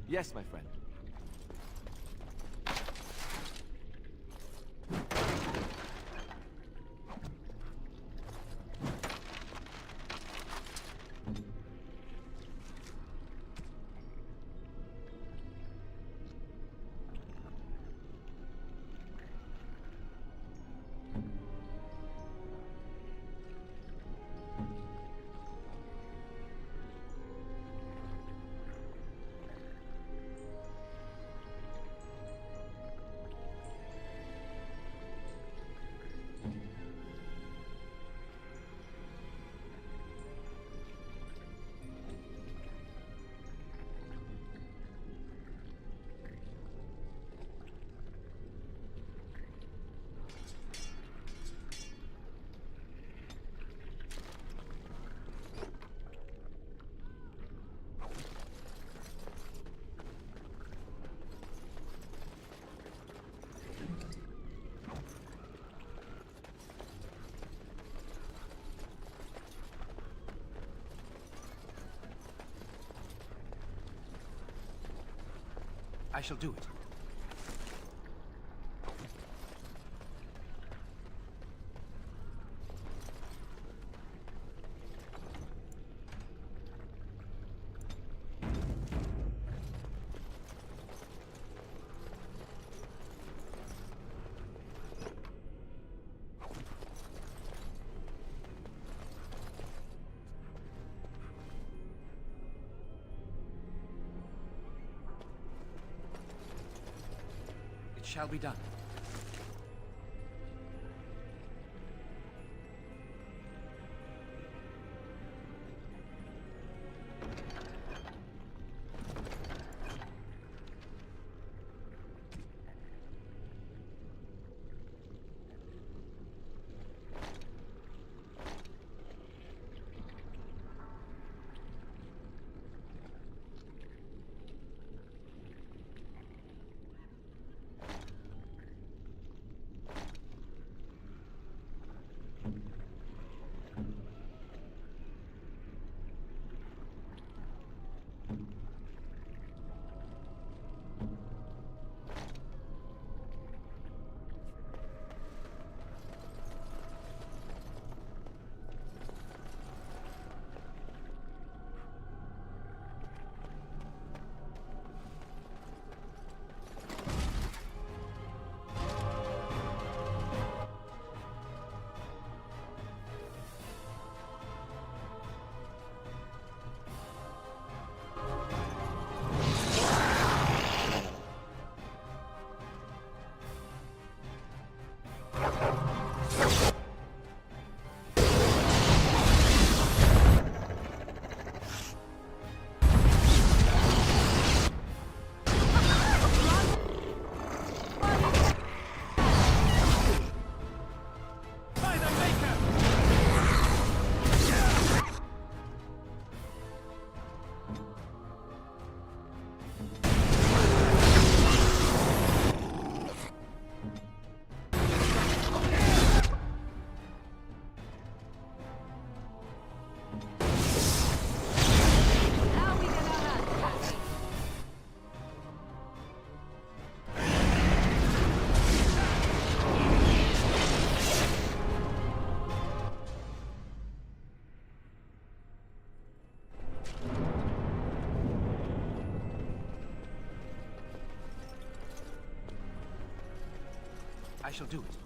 Yes, my friend. I shall do it. Shall be done. I shall do it.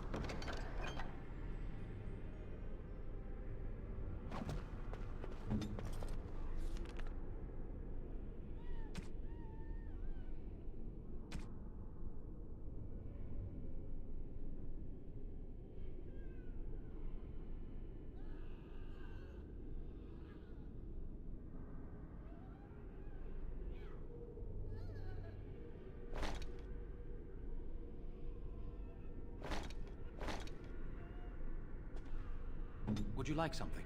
Would you like something?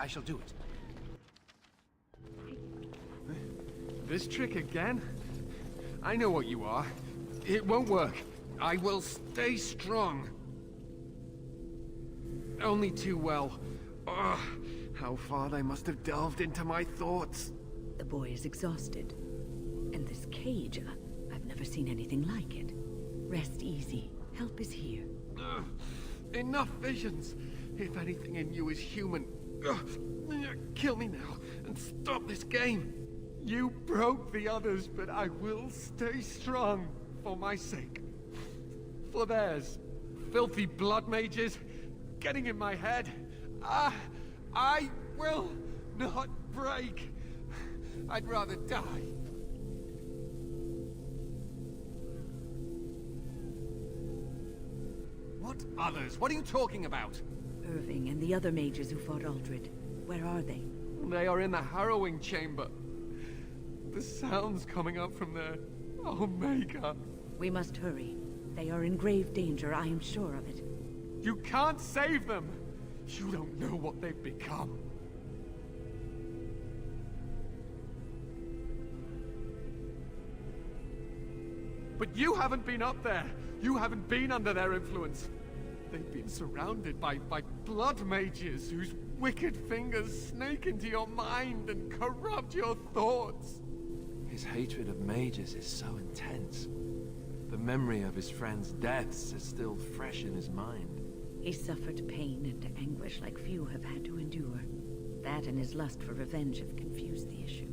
I shall do it. This trick again? I know what you are. It won't work. I will stay strong. Only too well. Ugh, how far they must have delved into my thoughts. The boy is exhausted. And this cage, I've never seen anything like it. Rest easy. Help is here. Enough visions. If anything in you is human, kill me now and stop this game. You broke the others, but I will stay strong for my sake. For theirs. Filthy blood mages getting in my head. I will not break. I'd rather die. What others? What are you talking about? Irving and the other mages who fought Aldred. Where are they? They are in the harrowing chamber. The sounds coming up from there. Oh, Mega. We must hurry. They are in grave danger, I am sure of it. You can't save them! You don't know what they've become. But you haven't been up there. You haven't been under their influence. They've been surrounded by blood mages whose wicked fingers snake into your mind and corrupt your thoughts. His hatred of mages is so intense. The memory of his friends' deaths is still fresh in his mind. He suffered pain and anguish like few have had to endure. That and his lust for revenge have confused the issue.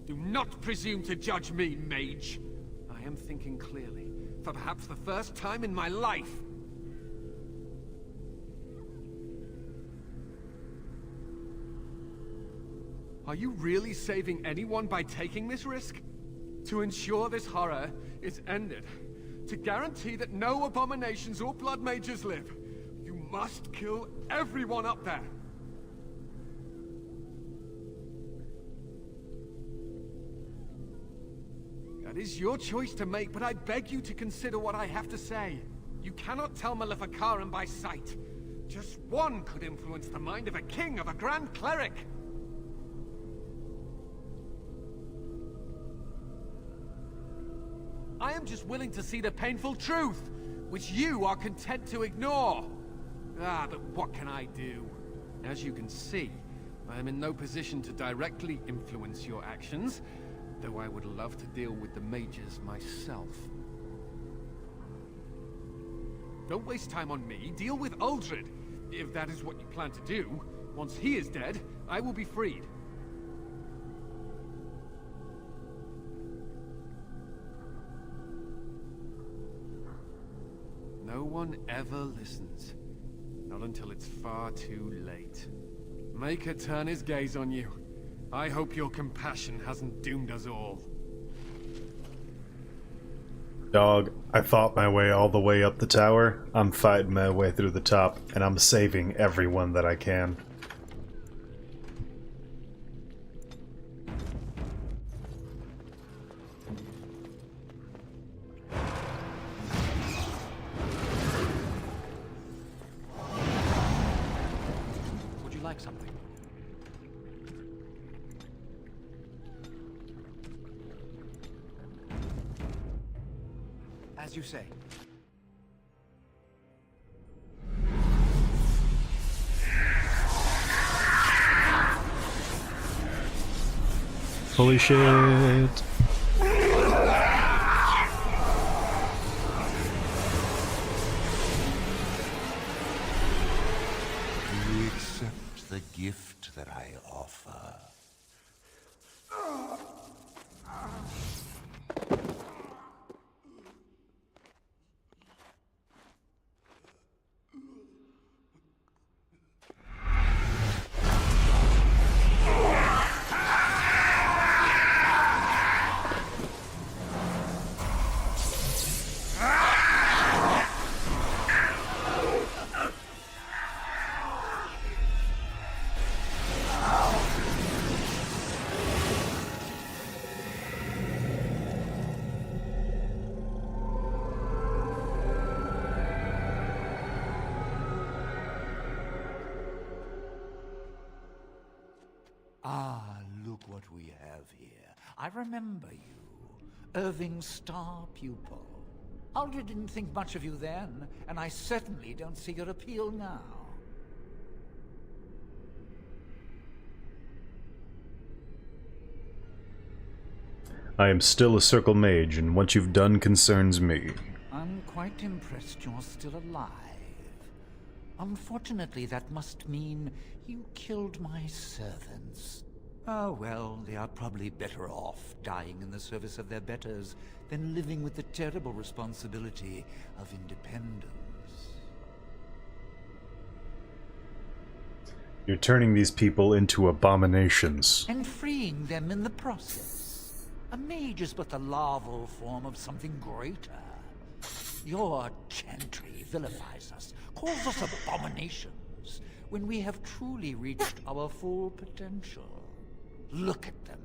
Do not presume to judge me, mage. I am thinking clearly, for perhaps the first time in my life. Are you really saving anyone by taking this risk? To ensure this horror is ended, to guarantee that no abominations or blood mages live, you must kill everyone up there. That is your choice to make, but I beg you to consider what I have to say. You cannot tell Maleficarum by sight. Just one could influence the mind of a king, of a grand cleric. I am just willing to see the painful truth, which you are content to ignore. But what can I do? As you can see, I am in no position to directly influence your actions, though I would love to deal with the mages myself. Don't waste time on me, deal with Aldred. If that is what you plan to do, once he is dead, I will be freed. No one ever listens. Not until it's far too late. Maker turn his gaze on you. I hope your compassion hasn't doomed us all. Dog, I fought my way all the way up the tower. I'm fighting my way through the top, and I'm saving everyone that I can. Would you like something? As you say. Holy shit! You accept the gift that I offer. Look what we have here. I remember you. Irving's star pupil. Aldred didn't think much of you then, and I certainly don't see your appeal now. I am still a circle mage, and what you've done concerns me. I'm quite impressed you're still alive. Unfortunately, that must mean you killed my servants. Oh well, they are probably better off dying in the service of their betters than living with the terrible responsibility of independence. You're turning these people into abominations. And freeing them in the process. A mage is but the larval form of something greater. Your chantry vilifies us, calls us abominations, when we have truly reached our full potential. Look at them.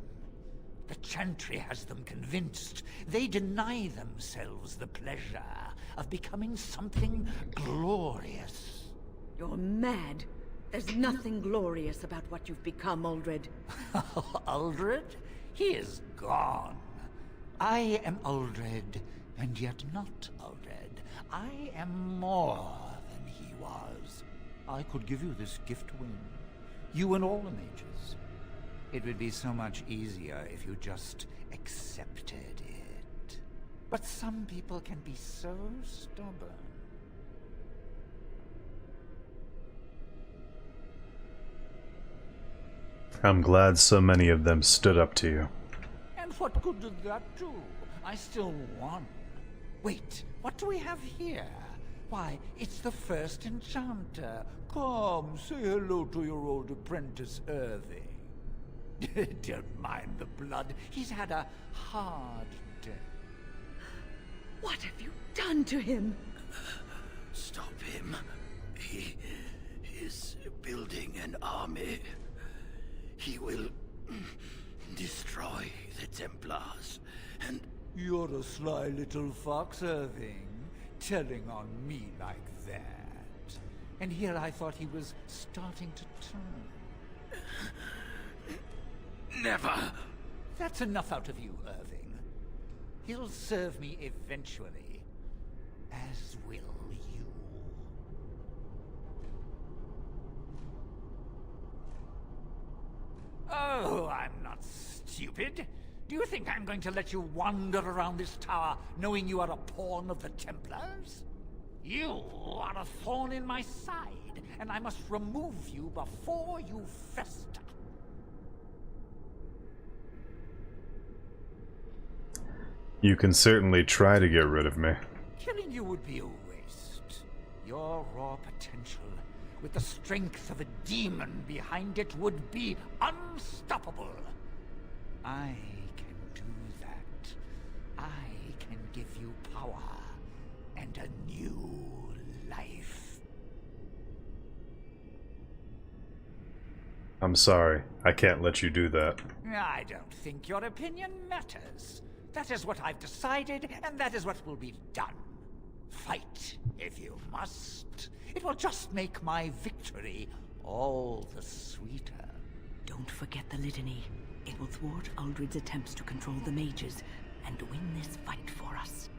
The chantry has them convinced. They deny themselves the pleasure of becoming something glorious. You're mad. There's nothing glorious about what you've become, Aldred. Aldred? He is gone. I am Aldred, and yet not Aldred. I am more than he was. I could give you this gift wing. You and all the mages. It would be so much easier if you just accepted it. But some people can be so stubborn. I'm glad so many of them stood up to you. And what good did that do? I still won. Wait, what do we have here? Why, it's the first enchanter. Come, say hello to your old apprentice, Irving. Don't mind the blood. He's had a hard day. What have you done to him? Stop him. He is building an army. He will destroy the Templars, and... You're a sly little fox, Irving, telling on me like that. And here I thought he was starting to turn. Never! That's enough out of you, Irving. He'll serve me eventually, as will you. Oh, I'm not stupid. Do you think I'm going to let you wander around this tower knowing you are a pawn of the Templars? You are a thorn in my side, and I must remove you before you fester. You can certainly try to get rid of me. Killing you would be a waste. Your raw potential, with the strength of a demon behind it, would be unstoppable. I can do that. I can give you power and a new life. I'm sorry. I can't let you do that. I don't think your opinion matters. That is what I've decided, and that is what will be done. Fight, if you must. It will just make my victory all the sweeter. Don't forget the litany. It will thwart Aldred's attempts to control the mages and win this fight for us.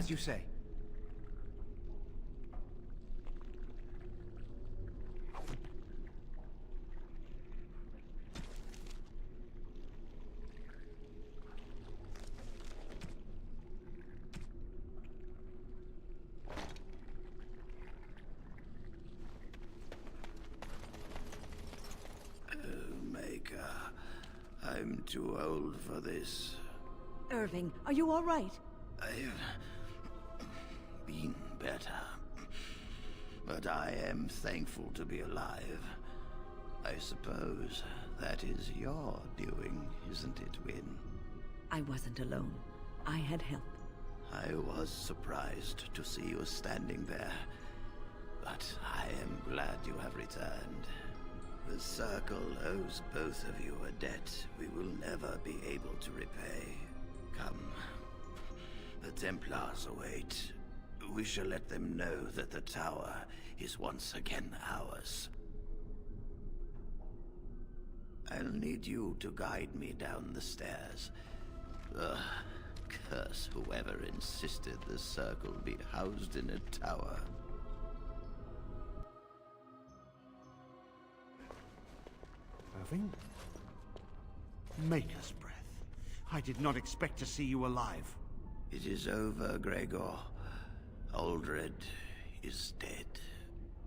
As you say. I'm too old for this. Irving, are you all right? I've been better. But I am thankful to be alive. I suppose that is your doing, isn't it, Wynn? I wasn't alone. I had help. I was surprised to see you standing there. But I am glad you have returned. The Circle owes both of you a debt we will never be able to repay. Come. The Templars await. We shall let them know that the tower is once again ours. I'll need you to guide me down the stairs. Curse whoever insisted the Circle be housed in a tower. Irving? Maker's breath. I did not expect to see you alive. It is over, Gregor. Aldred is dead.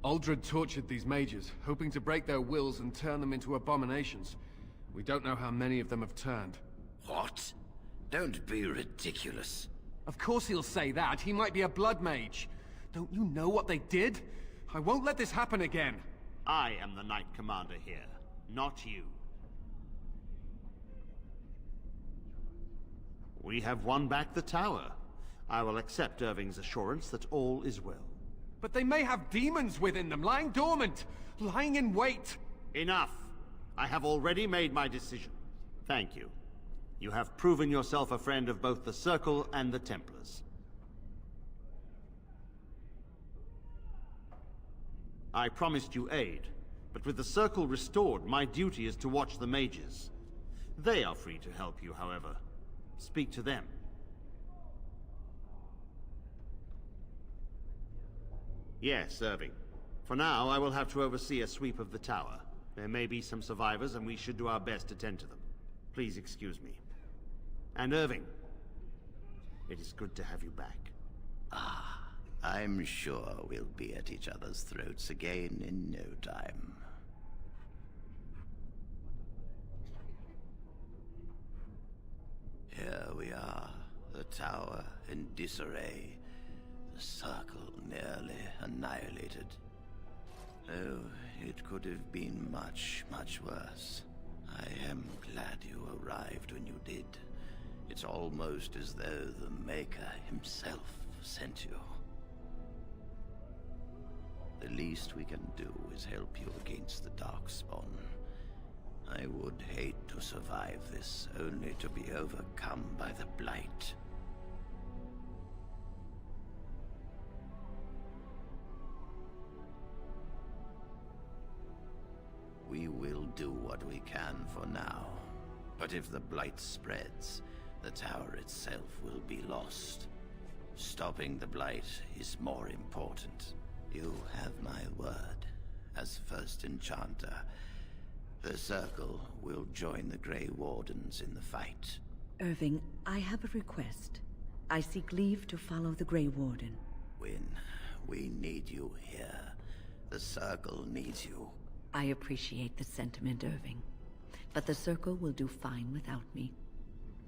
Aldred tortured these mages, hoping to break their wills and turn them into abominations. We don't know how many of them have turned. What? Don't be ridiculous. Of course he'll say that. He might be a blood mage. Don't you know what they did? I won't let this happen again. I am the Knight Commander here, not you. We have won back the tower. I will accept Irving's assurance that all is well. But they may have demons within them, lying dormant, lying in wait. Enough! I have already made my decision. Thank you. You have proven yourself a friend of both the Circle and the Templars. I promised you aid, but with the Circle restored, my duty is to watch the mages. They are free to help you, however. Speak to them. Yes, Irving. For now, I will have to oversee a sweep of the tower. There may be some survivors, and we should do our best to tend to them. Please excuse me. And Irving, it is good to have you back. I'm sure we'll be at each other's throats again in no time. Here we are, the tower in disarray, the Circle nearly annihilated. Oh, it could have been much, much worse. I am glad you arrived when you did. It's almost as though the Maker himself sent you. The least we can do is help you against the Darkspawn. I would hate to survive this, only to be overcome by the Blight. We will do what we can for now. But if the Blight spreads, the tower itself will be lost. Stopping the Blight is more important. You have my word. As first enchanter, the Circle will join the Grey Wardens in the fight. Irving, I have a request. I seek leave to follow the Grey Warden. Wynn, we need you here. The Circle needs you. I appreciate the sentiment, Irving. But the Circle will do fine without me.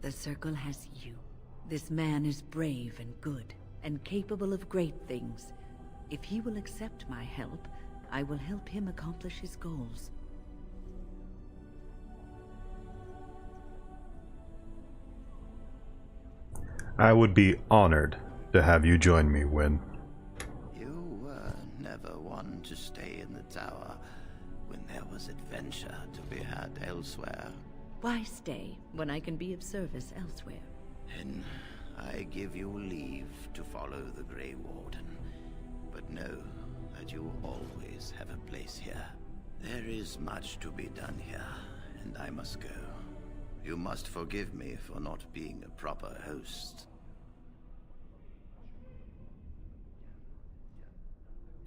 The Circle has you. This man is brave and good, and capable of great things. If he will accept my help, I will help him accomplish his goals. I would be honored to have you join me, Wynn. You were never one to stay in the tower when there was adventure to be had elsewhere. Why stay when I can be of service elsewhere? Then I give you leave to follow the Grey Warden. But know that you always have a place here. There is much to be done here, and I must go. You must forgive me for not being a proper host.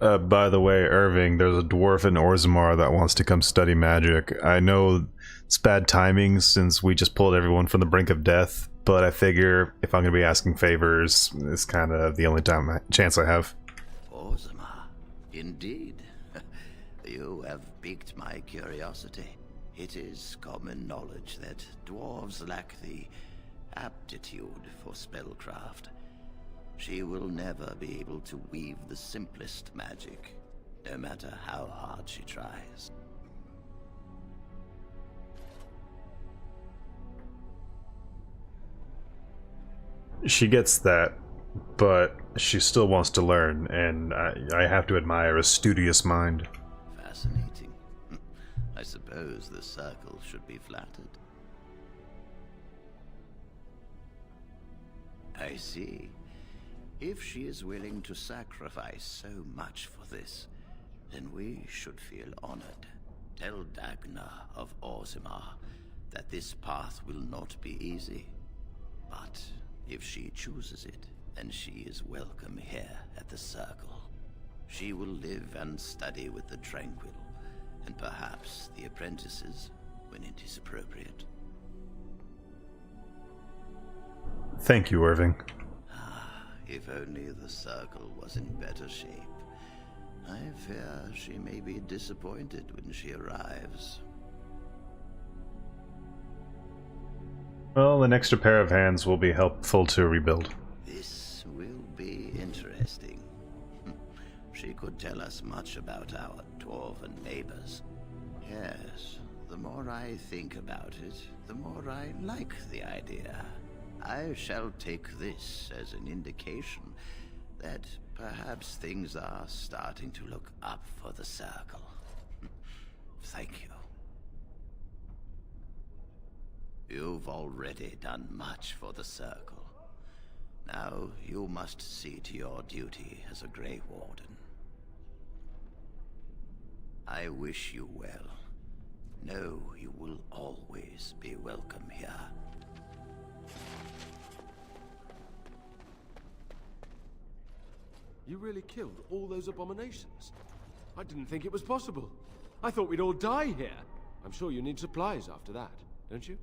By the way, Irving, there's a dwarf in Orzammar that wants to come study magic. I know it's bad timing since we just pulled everyone from the brink of death, but I figure if I'm going to be asking favors, it's kind of the only chance I have. Orzammar, indeed. You have piqued my curiosity. It is common knowledge that dwarves lack the aptitude for spellcraft. She will never be able to weave the simplest magic, no matter how hard she tries. She gets that, but she still wants to learn, and I have to admire a studious mind. Fascinating. I suppose the circle should be flattered. I see. If she is willing to sacrifice so much for this, then we should feel honored. Tell Dagna of Orzammar that this path will not be easy. But if she chooses it, then she is welcome here at the Circle. She will live and study with the Tranquil, and perhaps the apprentices, when it is appropriate. Thank you, Irving. If only the Circle was in better shape. I fear she may be disappointed when she arrives. Well, an extra pair of hands will be helpful to rebuild. This will be interesting. She could tell us much about our dwarven neighbors. Yes, the more I think about it, the more I like the idea. I shall take this as an indication that perhaps things are starting to look up for the Circle. Thank you. You've already done much for the Circle. Now you must see to your duty as a Grey Warden. I wish you well. Know you will always be welcome here. You really killed all those abominations? I didn't think it was possible. I thought we'd all die here. I'm sure you need supplies after that, don't you?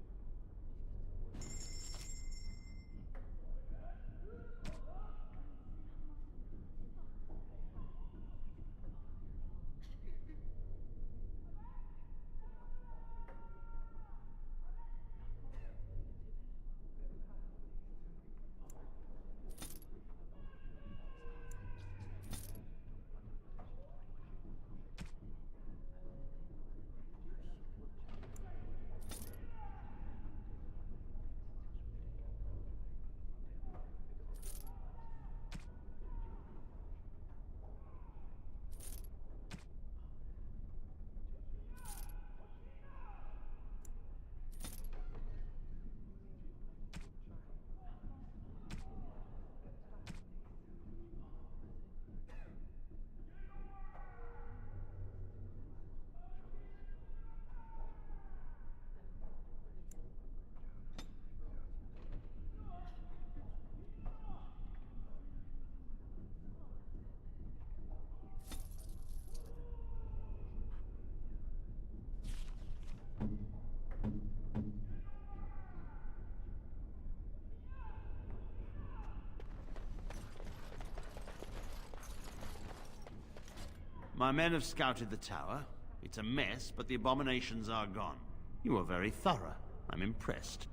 My men have scouted the tower. It's a mess, but the abominations are gone. You were very thorough. I'm impressed.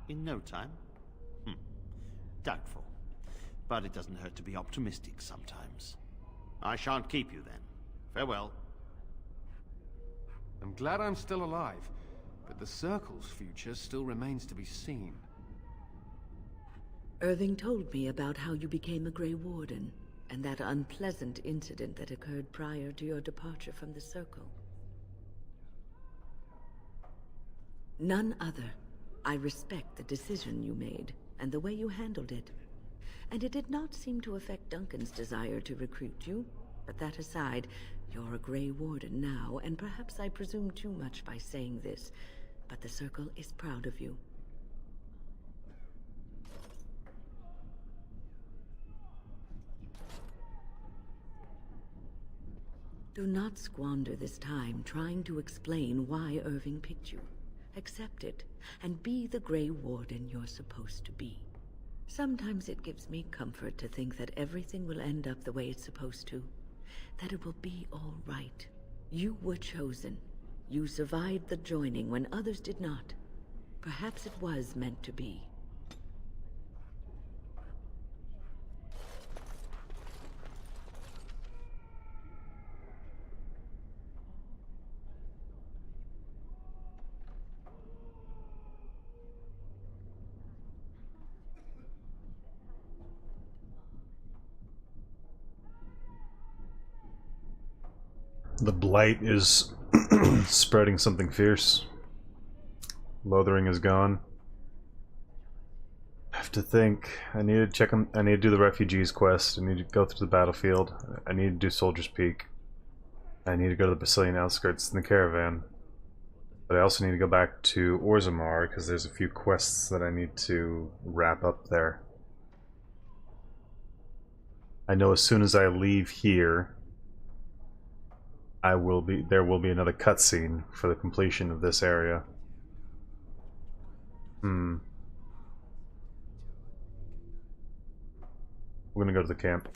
In no time? Doubtful. But it doesn't hurt to be optimistic sometimes. I shan't keep you then. Farewell. I'm glad I'm still alive, but the Circle's future still remains to be seen. Irving told me about how you became a Grey Warden, and that unpleasant incident that occurred prior to your departure from the Circle. None other. I respect the decision you made, and the way you handled it. And it did not seem to affect Duncan's desire to recruit you. But that aside, you're a Grey Warden now, and perhaps I presume too much by saying this, but the Circle is proud of you. Do not squander this time trying to explain why Irving picked you. Accept it, and be the Grey Warden you're supposed to be. Sometimes it gives me comfort to think that everything will end up the way it's supposed to. That it will be all right. You were chosen. You survived the joining when others did not. Perhaps it was meant to be. The blight is spreading something fierce. Lothering is gone. I have to think. I need to check on. I need to do the refugees quest. I need to go through the battlefield. I need to do Soldier's Peak. I need to go to the Basilian outskirts in the caravan. But I also need to go back to Orzammar because there's a few quests that I need to wrap up there. I know as soon as I leave here, there will be another cutscene for the completion of this area. We're gonna go to the camp.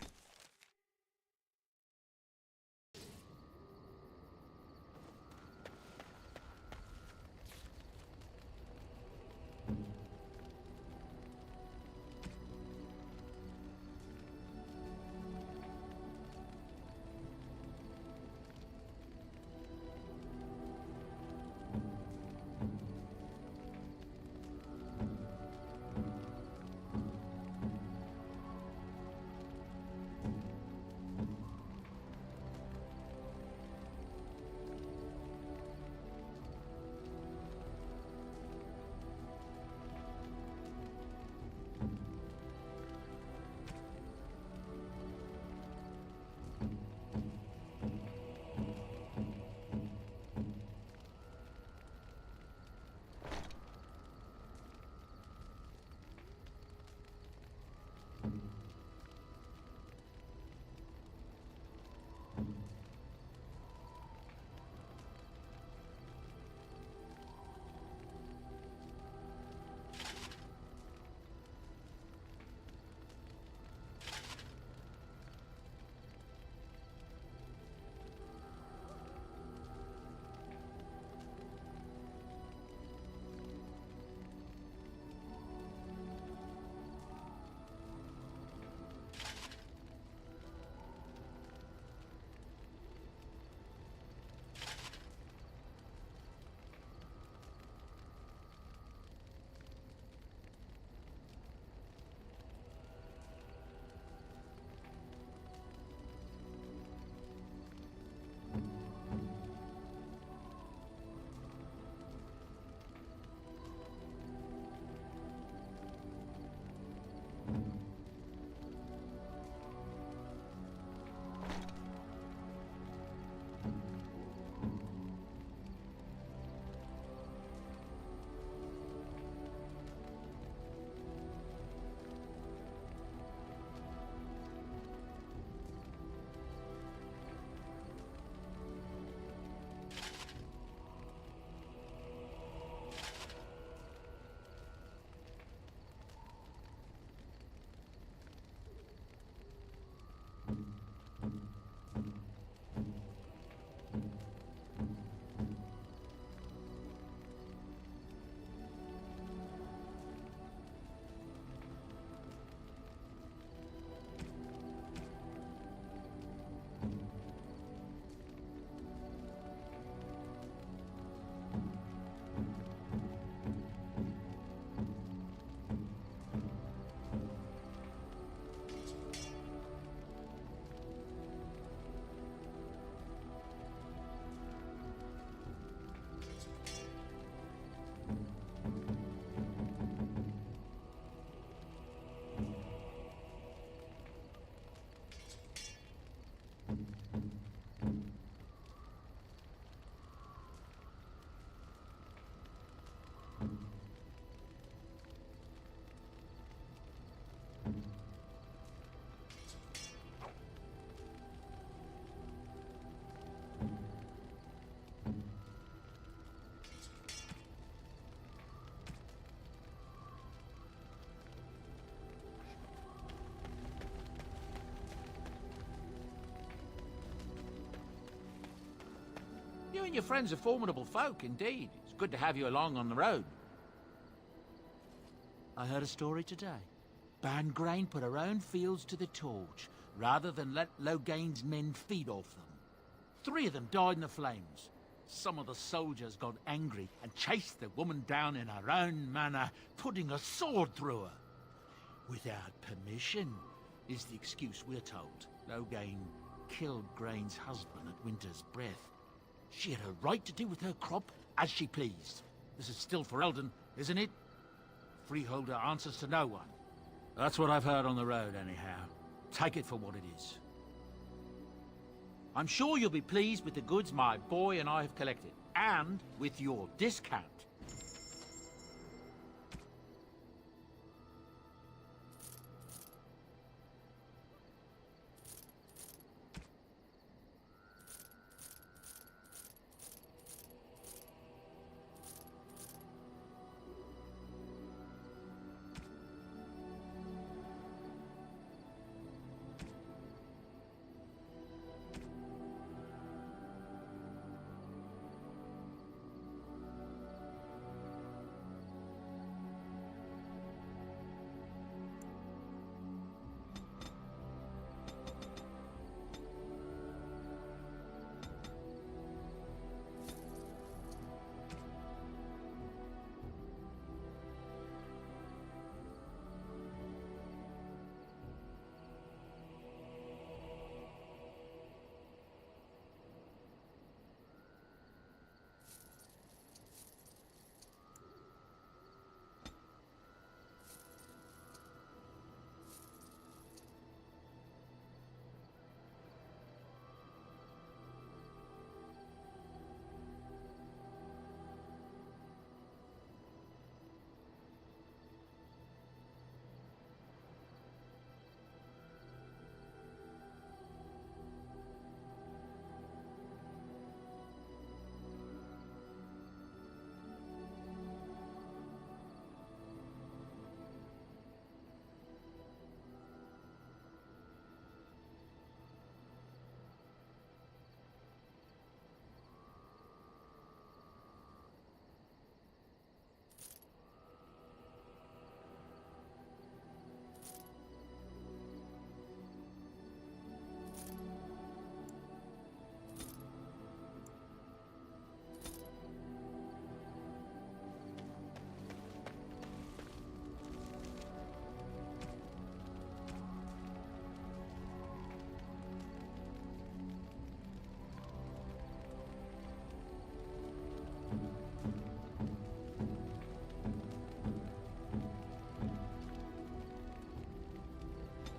You and your friends are formidable folk, indeed. It's good to have you along on the road. I heard a story today. Bann Loren put her own fields to the torch, rather than let Logain's men feed off them. 3 of them died in the flames. Some of the soldiers got angry and chased the woman down in her own manner, putting a sword through her. Without permission, is the excuse we're told. Logain killed Grain's husband at Winter's Breath. She had a right to do with her crop as she pleased. This is still for Eldon, isn't it? Freeholder answers to no one. That's what I've heard on the road, anyhow. Take it for what it is. I'm sure you'll be pleased with the goods my boy and I have collected, and with your discount.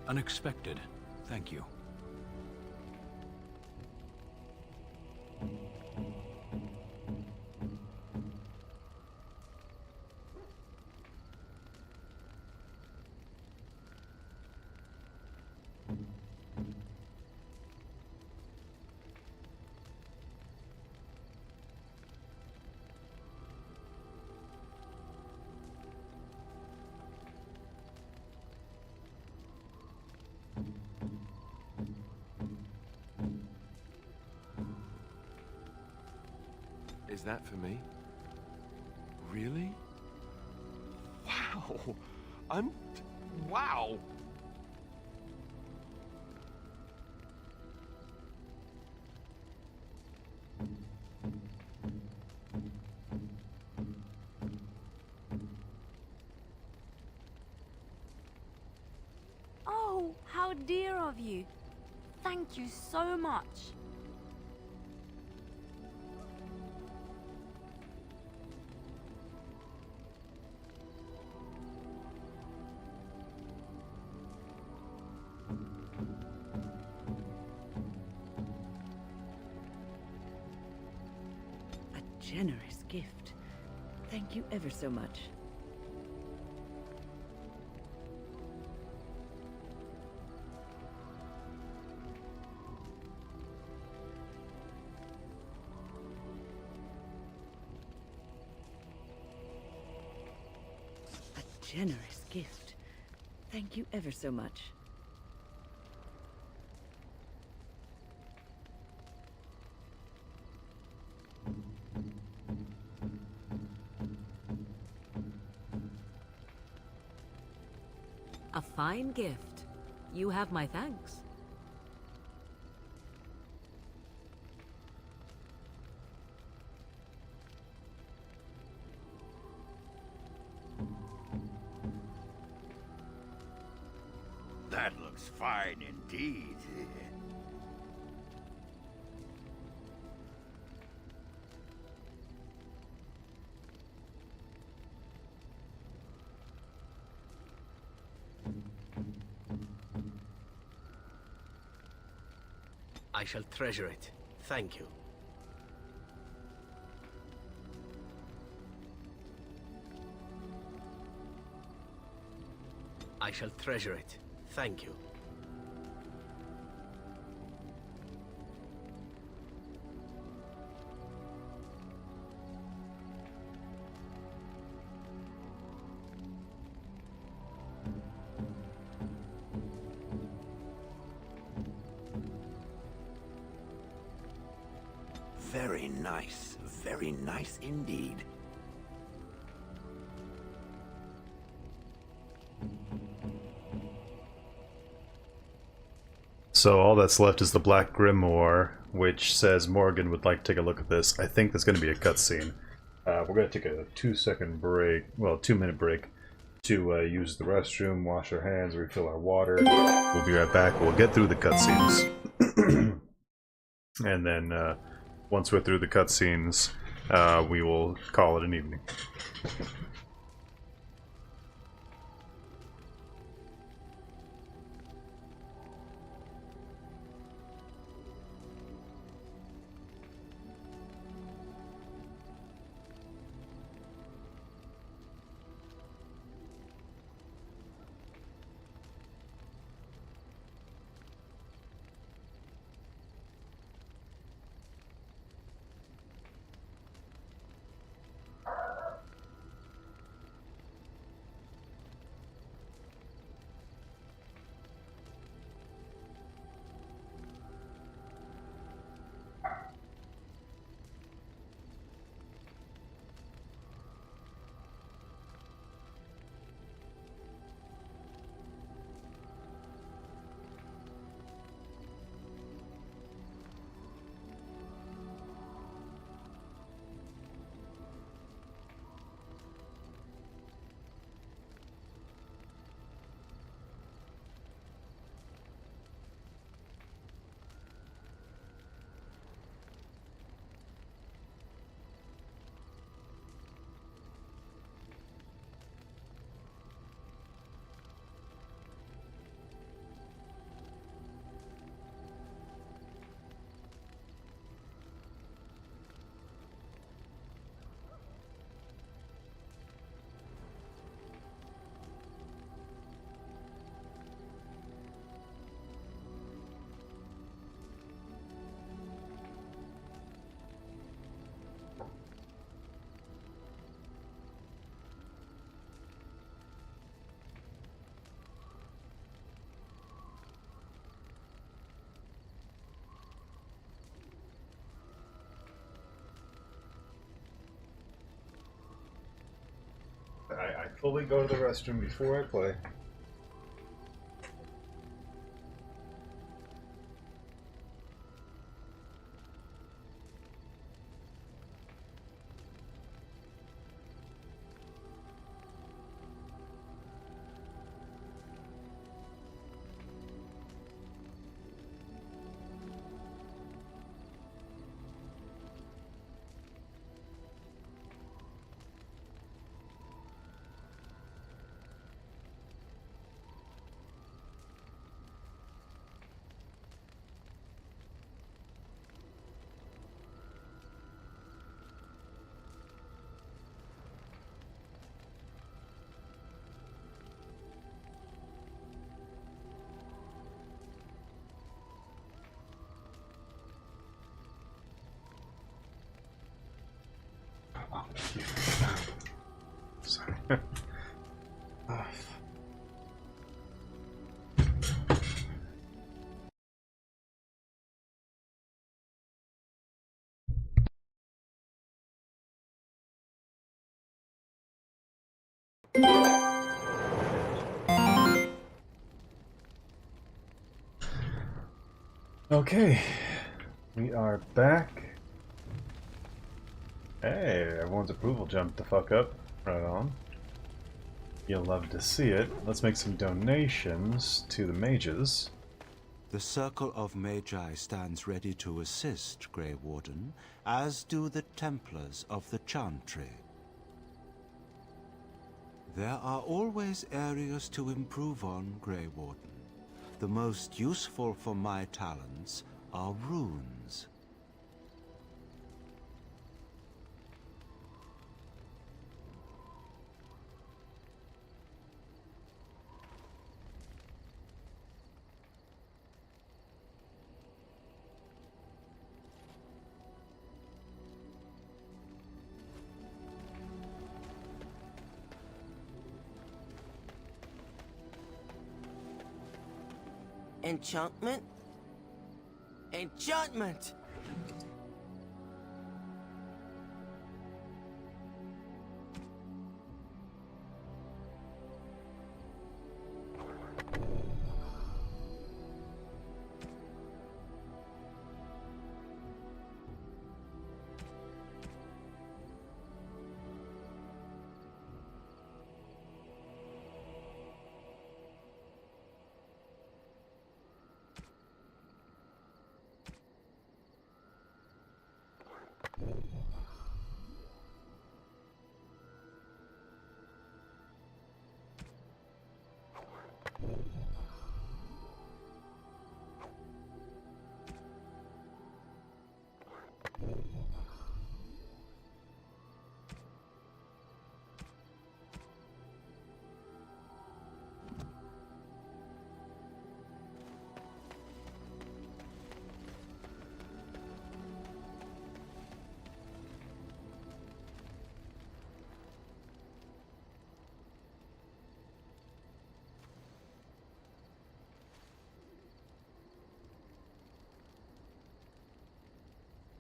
Unexpected. Thank you. Is that for me? Really? Wow! Wow! Oh, how dear of you. Thank you so much. Generous gift. Thank you ever so much. A generous gift. Thank you ever so much. A fine gift. You have my thanks. That looks fine indeed. I shall treasure it. Thank you. I shall treasure it. Thank you. Very nice indeed. So all that's left is the Black Grimoire, which says Morgan would like to take a look at this. I think there's going to be a cutscene. We're going to take a 2-second break, well, 2-minute break, to use the restroom, wash our hands, refill our water. We'll be right back. We'll get through the cutscenes. And then once we're through the cutscenes, we will call it an evening. I fully go to the restroom before I play. Oh, sorry. Okay, we are back. Hey, everyone's approval jumped the fuck up. Right on. You'll love to see it. Let's make some donations to the mages. The Circle of Magi stands ready to assist, Grey Warden, as do the Templars of the Chantry. There are always areas to improve on, Grey Warden. The most useful for my talents are runes. Enchantment? Enchantment!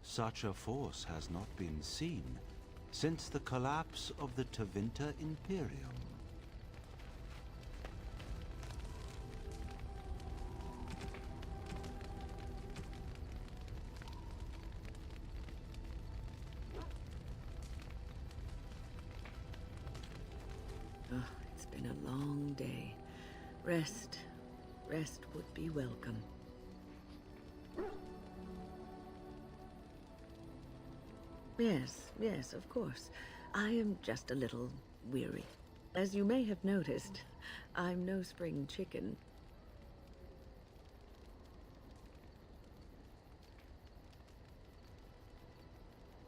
Such a force has not been seen since the collapse of the Tevinter Imperium. Oh, it's been a long day. Rest would be welcome. Yes, of course. I am just a little weary. As you may have noticed, I'm no spring chicken.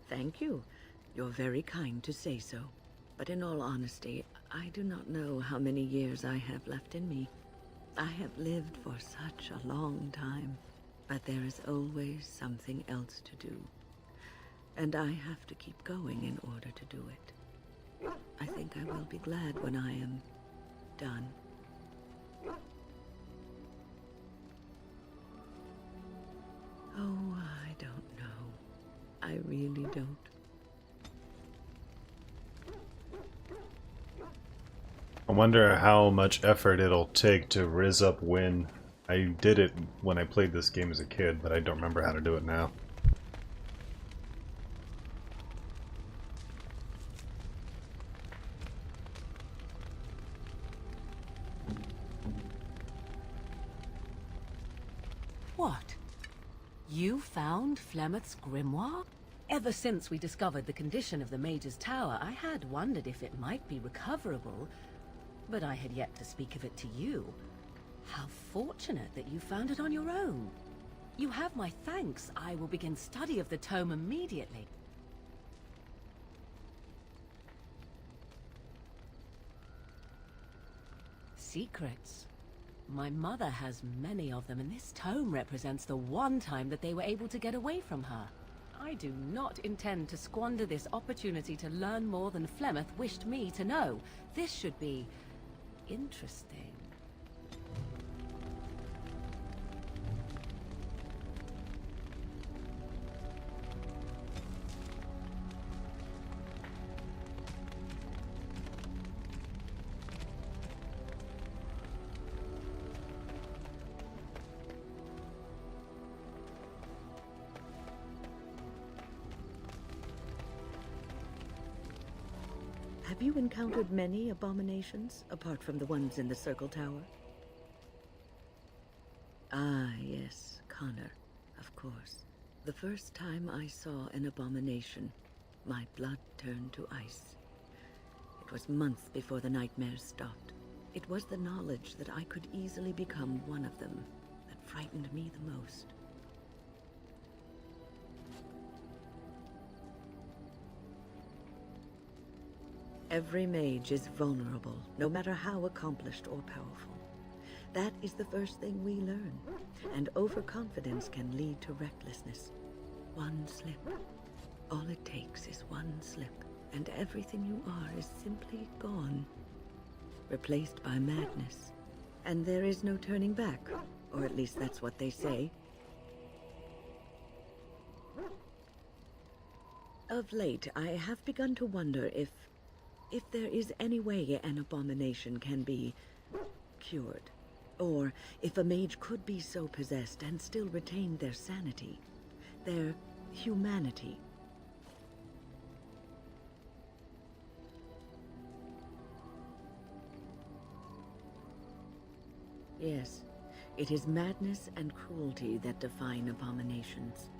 Thank you. You're very kind to say so. But in all honesty, I do not know how many years I have left in me. I have lived for such a long time, but there is always something else to do. And I have to keep going in order to do it. I think I will be glad when I am done. Oh, I don't know. I really don't. I wonder how much effort it'll take to rizz up Wynn. I did it when I played this game as a kid, but I don't remember how to do it now. What? You found Flemeth's grimoire? Ever since we discovered the condition of the Mage's Tower, I had wondered if it might be recoverable, but I had yet to speak of it to you. How fortunate that you found it on your own. You have my thanks. I will begin study of the tome immediately. Secrets. My mother has many of them, and this tome represents the one time that they were able to get away from her. I do not intend to squander this opportunity to learn more than Flemeth wished me to know. This should be interesting. have you encountered many abominations, apart from the ones in the Circle Tower? Ah, yes, Connor, of course. The first time I saw an abomination, my blood turned to ice. It was months before the nightmares stopped. It was the knowledge that I could easily become one of them that frightened me the most. Every mage is vulnerable, no matter how accomplished or powerful. That is the first thing we learn, and overconfidence can lead to recklessness. One slip. All it takes is one slip, and everything you are is simply gone. Replaced by madness. And there is no turning back, or at least that's what they say. Of late, I have begun to wonder if there is any way an abomination can be cured. Or if a mage could be so possessed and still retain their sanity, their humanity. Yes, it is madness and cruelty that define abominations.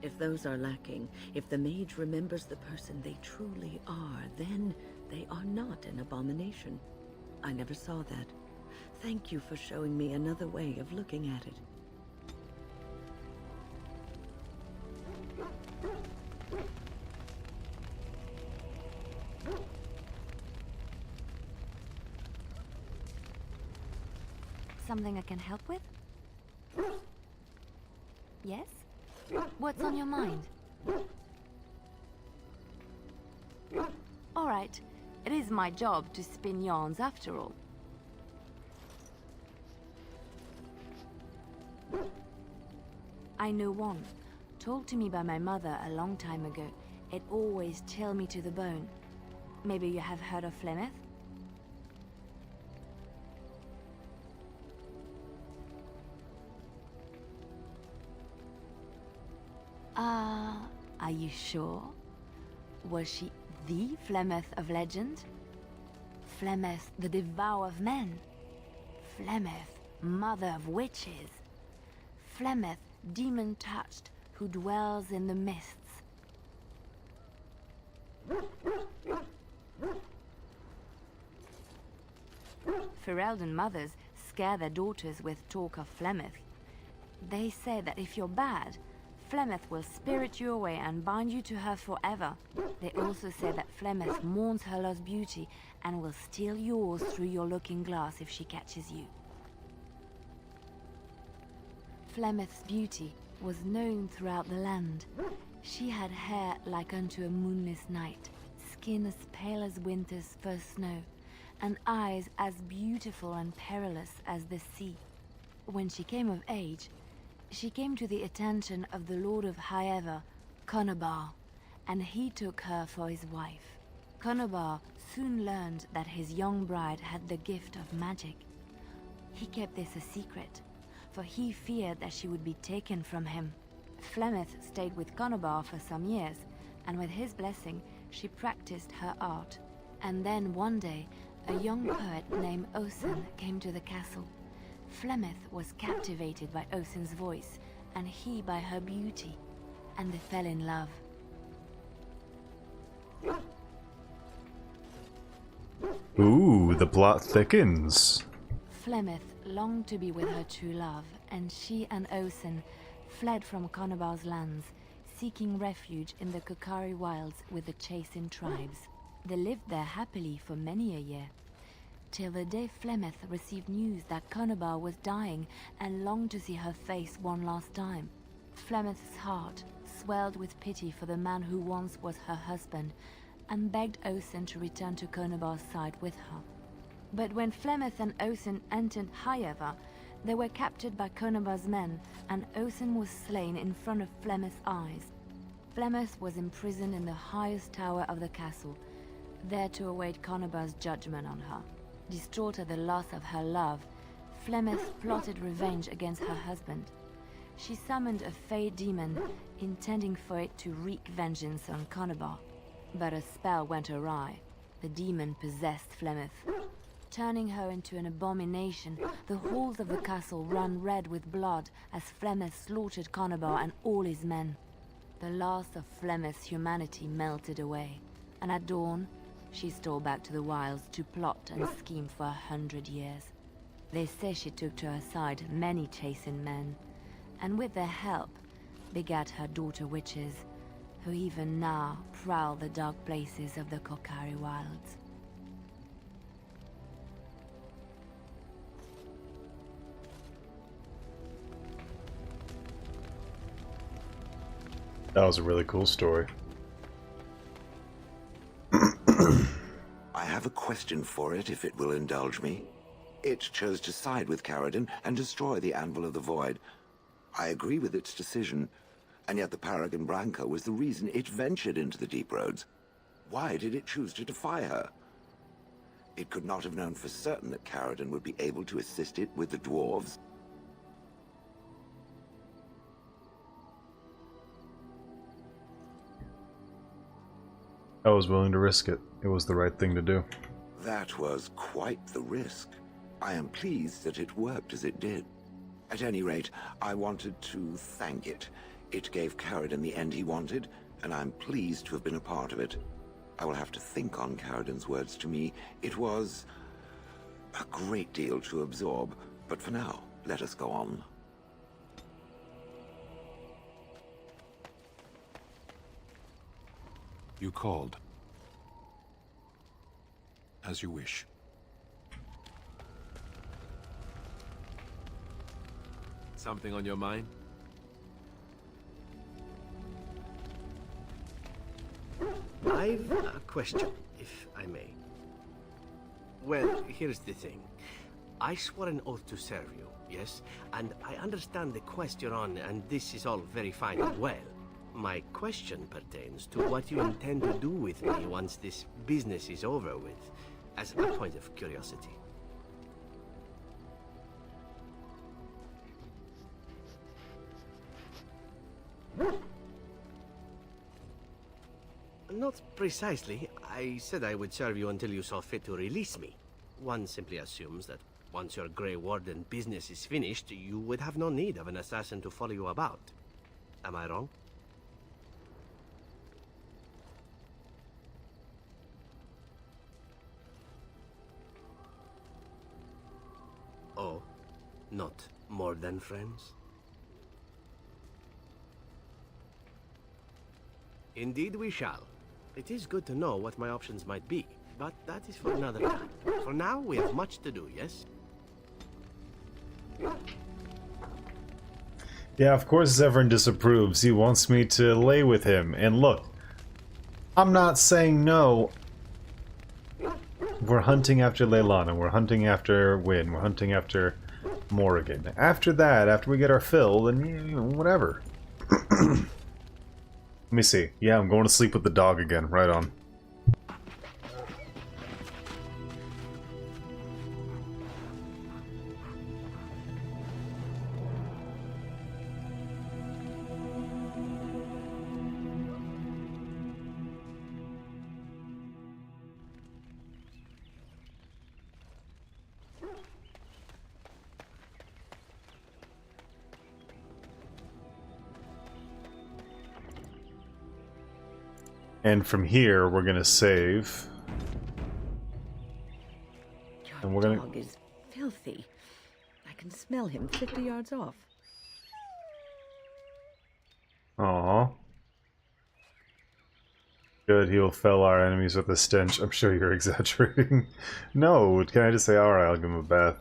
If those are lacking, if the mage remembers the person they truly are, then they are not an abomination. I never saw that. Thank you for showing me another way of looking at it. Something I can help with? Yes? What's on your mind? All right. It is my job to spin yarns after all. I know one, told to me by my mother a long time ago. It always chilled me to the bone. Maybe you have heard of Flemeth? Are you sure? Was she the Flemeth of legend? Flemeth, the devourer of men? Flemeth, mother of witches? Flemeth, demon-touched, who dwells in the mists? Ferelden mothers scare their daughters with talk of Flemeth. They say that if you're bad, Flemeth will spirit you away and bind you to her forever. They also say that Flemeth mourns her lost beauty and will steal yours through your looking glass if she catches you. Flemeth's beauty was known throughout the land. She had hair like unto a moonless night, skin as pale as winter's first snow, and eyes as beautiful and perilous as the sea. When she came of age, she came to the attention of the Lord of Highever, Conobar, and he took her for his wife. Conobar soon learned that his young bride had the gift of magic. He kept this a secret, for he feared that she would be taken from him. Flemeth stayed with Conobar for some years, and with his blessing, she practiced her art. And then one day, a young poet named Osen came to the castle. Flemeth was captivated by Osen's voice, and he by her beauty, and they fell in love. Ooh, the plot thickens. Flemeth longed to be with her true love, and she and Osen fled from Conobar's lands, seeking refuge in the Kokari wilds with the Chasing tribes. They lived there happily for many a year, till the day Flemeth received news that Conobar was dying and longed to see her face one last time. Flemeth's heart swelled with pity for the man who once was her husband, and begged Osen to return to Conobar's side with her. But when Flemeth and Osen entered Highever, they were captured by Conobar's men, and Osen was slain in front of Flemeth's eyes. Flemeth was imprisoned in the highest tower of the castle, there to await Conobar's judgment on her. Distraught at the loss of her love, Flemeth plotted revenge against her husband. She summoned a fey demon, intending for it to wreak vengeance on Conobar. But a spell went awry. the demon possessed Flemeth. Turning her into an abomination, the halls of the castle ran red with blood as Flemeth slaughtered Conobar and all his men. The last of Flemeth's humanity melted away, and at dawn, she stole back to the wilds to plot and scheme for 100 years. They say she took to her side many chastened men, and with their help, begat her daughter witches, who even now prowl the dark places of the Kokari wilds. That was a really cool story. I have a question for it, if it will indulge me. It chose to side with Caradon and destroy the Anvil of the Void. I agree with its decision, and yet the Paragon Branca was the reason it ventured into the Deep Roads. Why did it choose to defy her? It could not have known for certain that Caradon would be able to assist it with the dwarves. I was willing to risk it. It was the right thing to do. That was quite the risk. I am pleased that it worked as it did. At any rate, I wanted to thank it. It gave Caradon the end he wanted, and I'm pleased to have been a part of it. I will have to think on Caradon's words to me. It was a great deal to absorb, but for now, let us go on. You called. As you wish. Something on your mind? I've a question, if I may. Well, here's the thing. I swore an oath to serve you, yes? And I understand the quest you're on, and this is all very fine and well. My question pertains to what you intend to do with me once this business is over with, as a point of curiosity. Not precisely. I said I would serve you until you saw fit to release me. One simply assumes that once your Grey Warden business is finished, you would have no need of an assassin to follow you about. Am I wrong? Oh, not more than friends? Indeed we shall. It is good to know what my options might be, but that is for another time. For now, we have much to do, yes? Yeah, of course Zevran disapproves. He wants me to lay with him. And look, I'm not saying no. We're hunting after Leilani, we're hunting after Wynn, we're hunting after Morrigan. After that, after we get our fill, then, you know, whatever. Let me see. Yeah, I'm going to sleep with the dog again. Right on. And from here, we're gonna save. And we're gonna. Dog is filthy. I can smell him 50 yards off. Aww. Good, he will fell our enemies with a stench. I'm sure you're exaggerating. No, can I just say, alright, I'll give him a bath.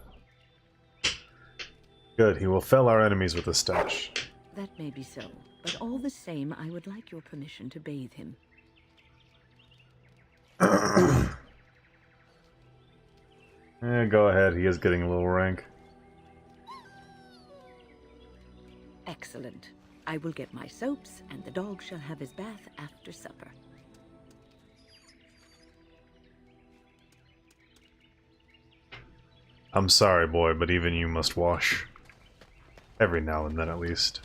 Good, he will fell our enemies with a stench. That may be so, but all the same, I would like your permission to bathe him. Go ahead, he is getting a little rank. Excellent. I will get my soaps, and the dog shall have his bath after supper. I'm sorry, boy, but even you must wash. Every now and then, at least.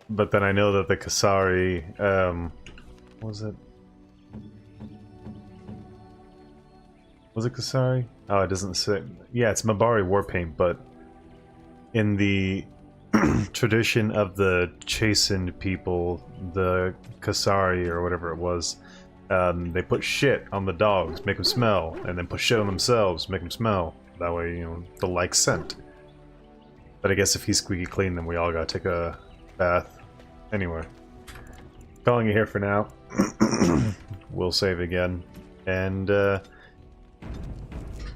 But then I know that the Kasari, what was it? Was it Kasari? Oh, it doesn't say. Yeah, it's Mabari Warpaint, but in the tradition of the chastened people, the Kasari or whatever it was, they put shit on the dogs, make them smell, and then put shit on themselves, make them smell. That way, you know, the like scent. But I guess if he's squeaky clean, then we all gotta take a bath. Anyway, calling it here for now. We'll save again, and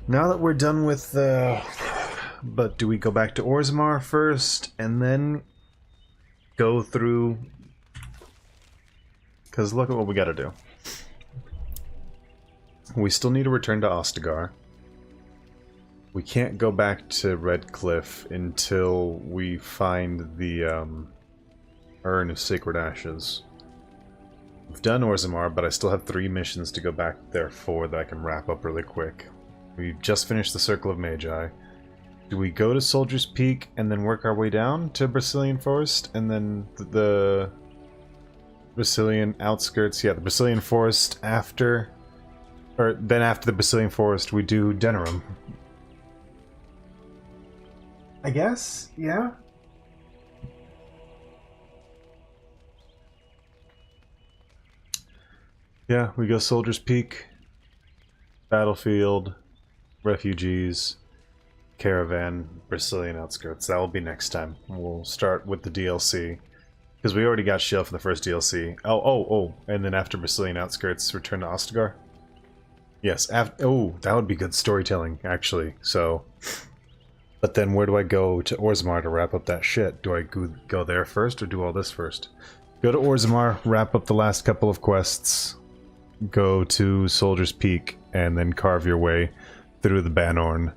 now that we're done with but do we go back to Orzammar first and then go through? Because look at what we gotta do. We still need to return to Ostagar. We can't go back to Red Cliff until we find the Urn of Sacred Ashes. We've done Orzammar, but I still have 3 missions to go back there for that I can wrap up really quick. We've just finished the Circle of Magi. Do we go to Soldier's Peak and then work our way down to Brazilian Forest and then the Brazilian outskirts? Yeah, the Brazilian Forest after, or then after the Brazilian Forest we do Denerim. I guess, yeah. Yeah, we go Soldier's Peak, Battlefield, Refugees, Caravan, Brazilian Outskirts. That will be next time. We'll start with the DLC. Because we already got Shale for the first DLC. Oh, and then after Brazilian Outskirts, return to Ostagar? Yes, oh, that would be good storytelling, actually. So, but then where do I go to Orzammar to wrap up that shit? Do I go there first, or do all this first? Go to Orzammar, wrap up the last couple of quests, go to Soldier's Peak, and then carve your way through the Bann Loren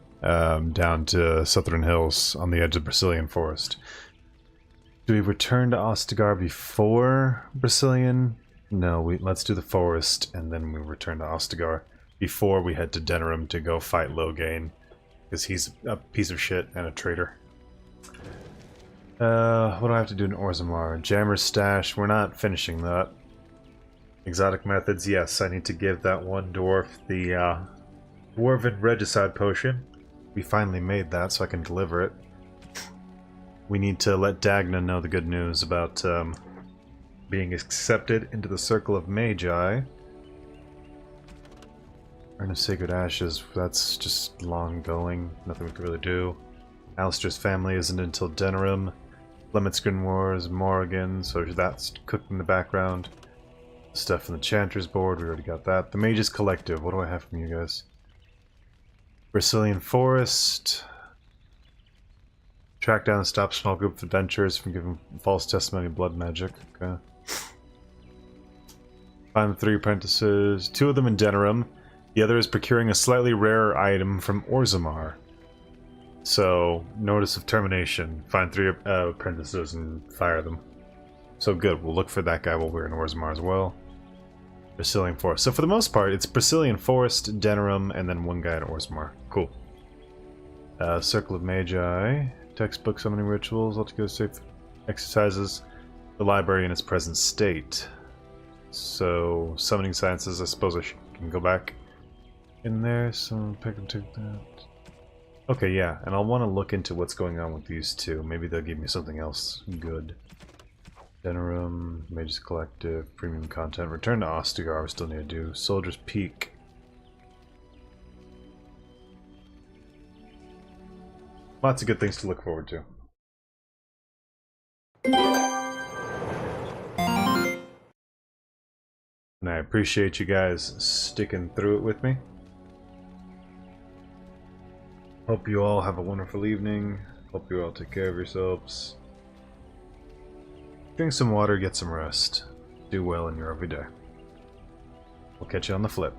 down to Southern Hills on the edge of Brazilian Forest. Do we return to Ostagar before Brazilian? No, let's do the forest, and then we return to Ostagar before we head to Denerim to go fight Loghain, because he's a piece of shit and a traitor. What do I have to do in Orzammar? Jammer's Stash, we're not finishing that. Exotic methods, yes, I need to give that one dwarf the Dwarven Regicide Potion. We finally made that, so I can deliver it. We need to let Dagna know the good news about being accepted into the Circle of Magi. Urn of Sacred Ashes, that's just long going, nothing we can really do. Alistair's family isn't until Denerim. Flemet's Grimoires, Morrigan, so that's cooked in the background. Stuff from the Chanter's board, we already got that. The Mages Collective, what do I have from you guys? Brazilian Forest. Track down and stop a small group of adventurers from giving false testimony of blood magic. Okay. Find the 3 apprentices, 2 of them in Denerim. The other is procuring a slightly rarer item from Orzammar. So, notice of termination. Find 3 apprentices and fire them. So good, we'll look for that guy while we're in Orzammar as well. Brazilian Forest. So for the most part, it's Brazilian Forest, Denerim, and then 1 guy in Orzammar. Cool. Circle of Magi. Textbook summoning rituals. Altogether safe exercises. The library in its present state. So, summoning sciences, I suppose I can go back in there. So, pick and take that. Okay, yeah, and I'll want to look into what's going on with these 2. Maybe they'll give me something else good. Denerim, Mages Collective, premium content. Return to Ostagar, we still need to do. Soldier's Peak. Lots of good things to look forward to. And I appreciate you guys sticking through it with me. Hope you all have a wonderful evening. Hope you all take care of yourselves. Drink some water, get some rest. Do well in your everyday. We'll catch you on the flip.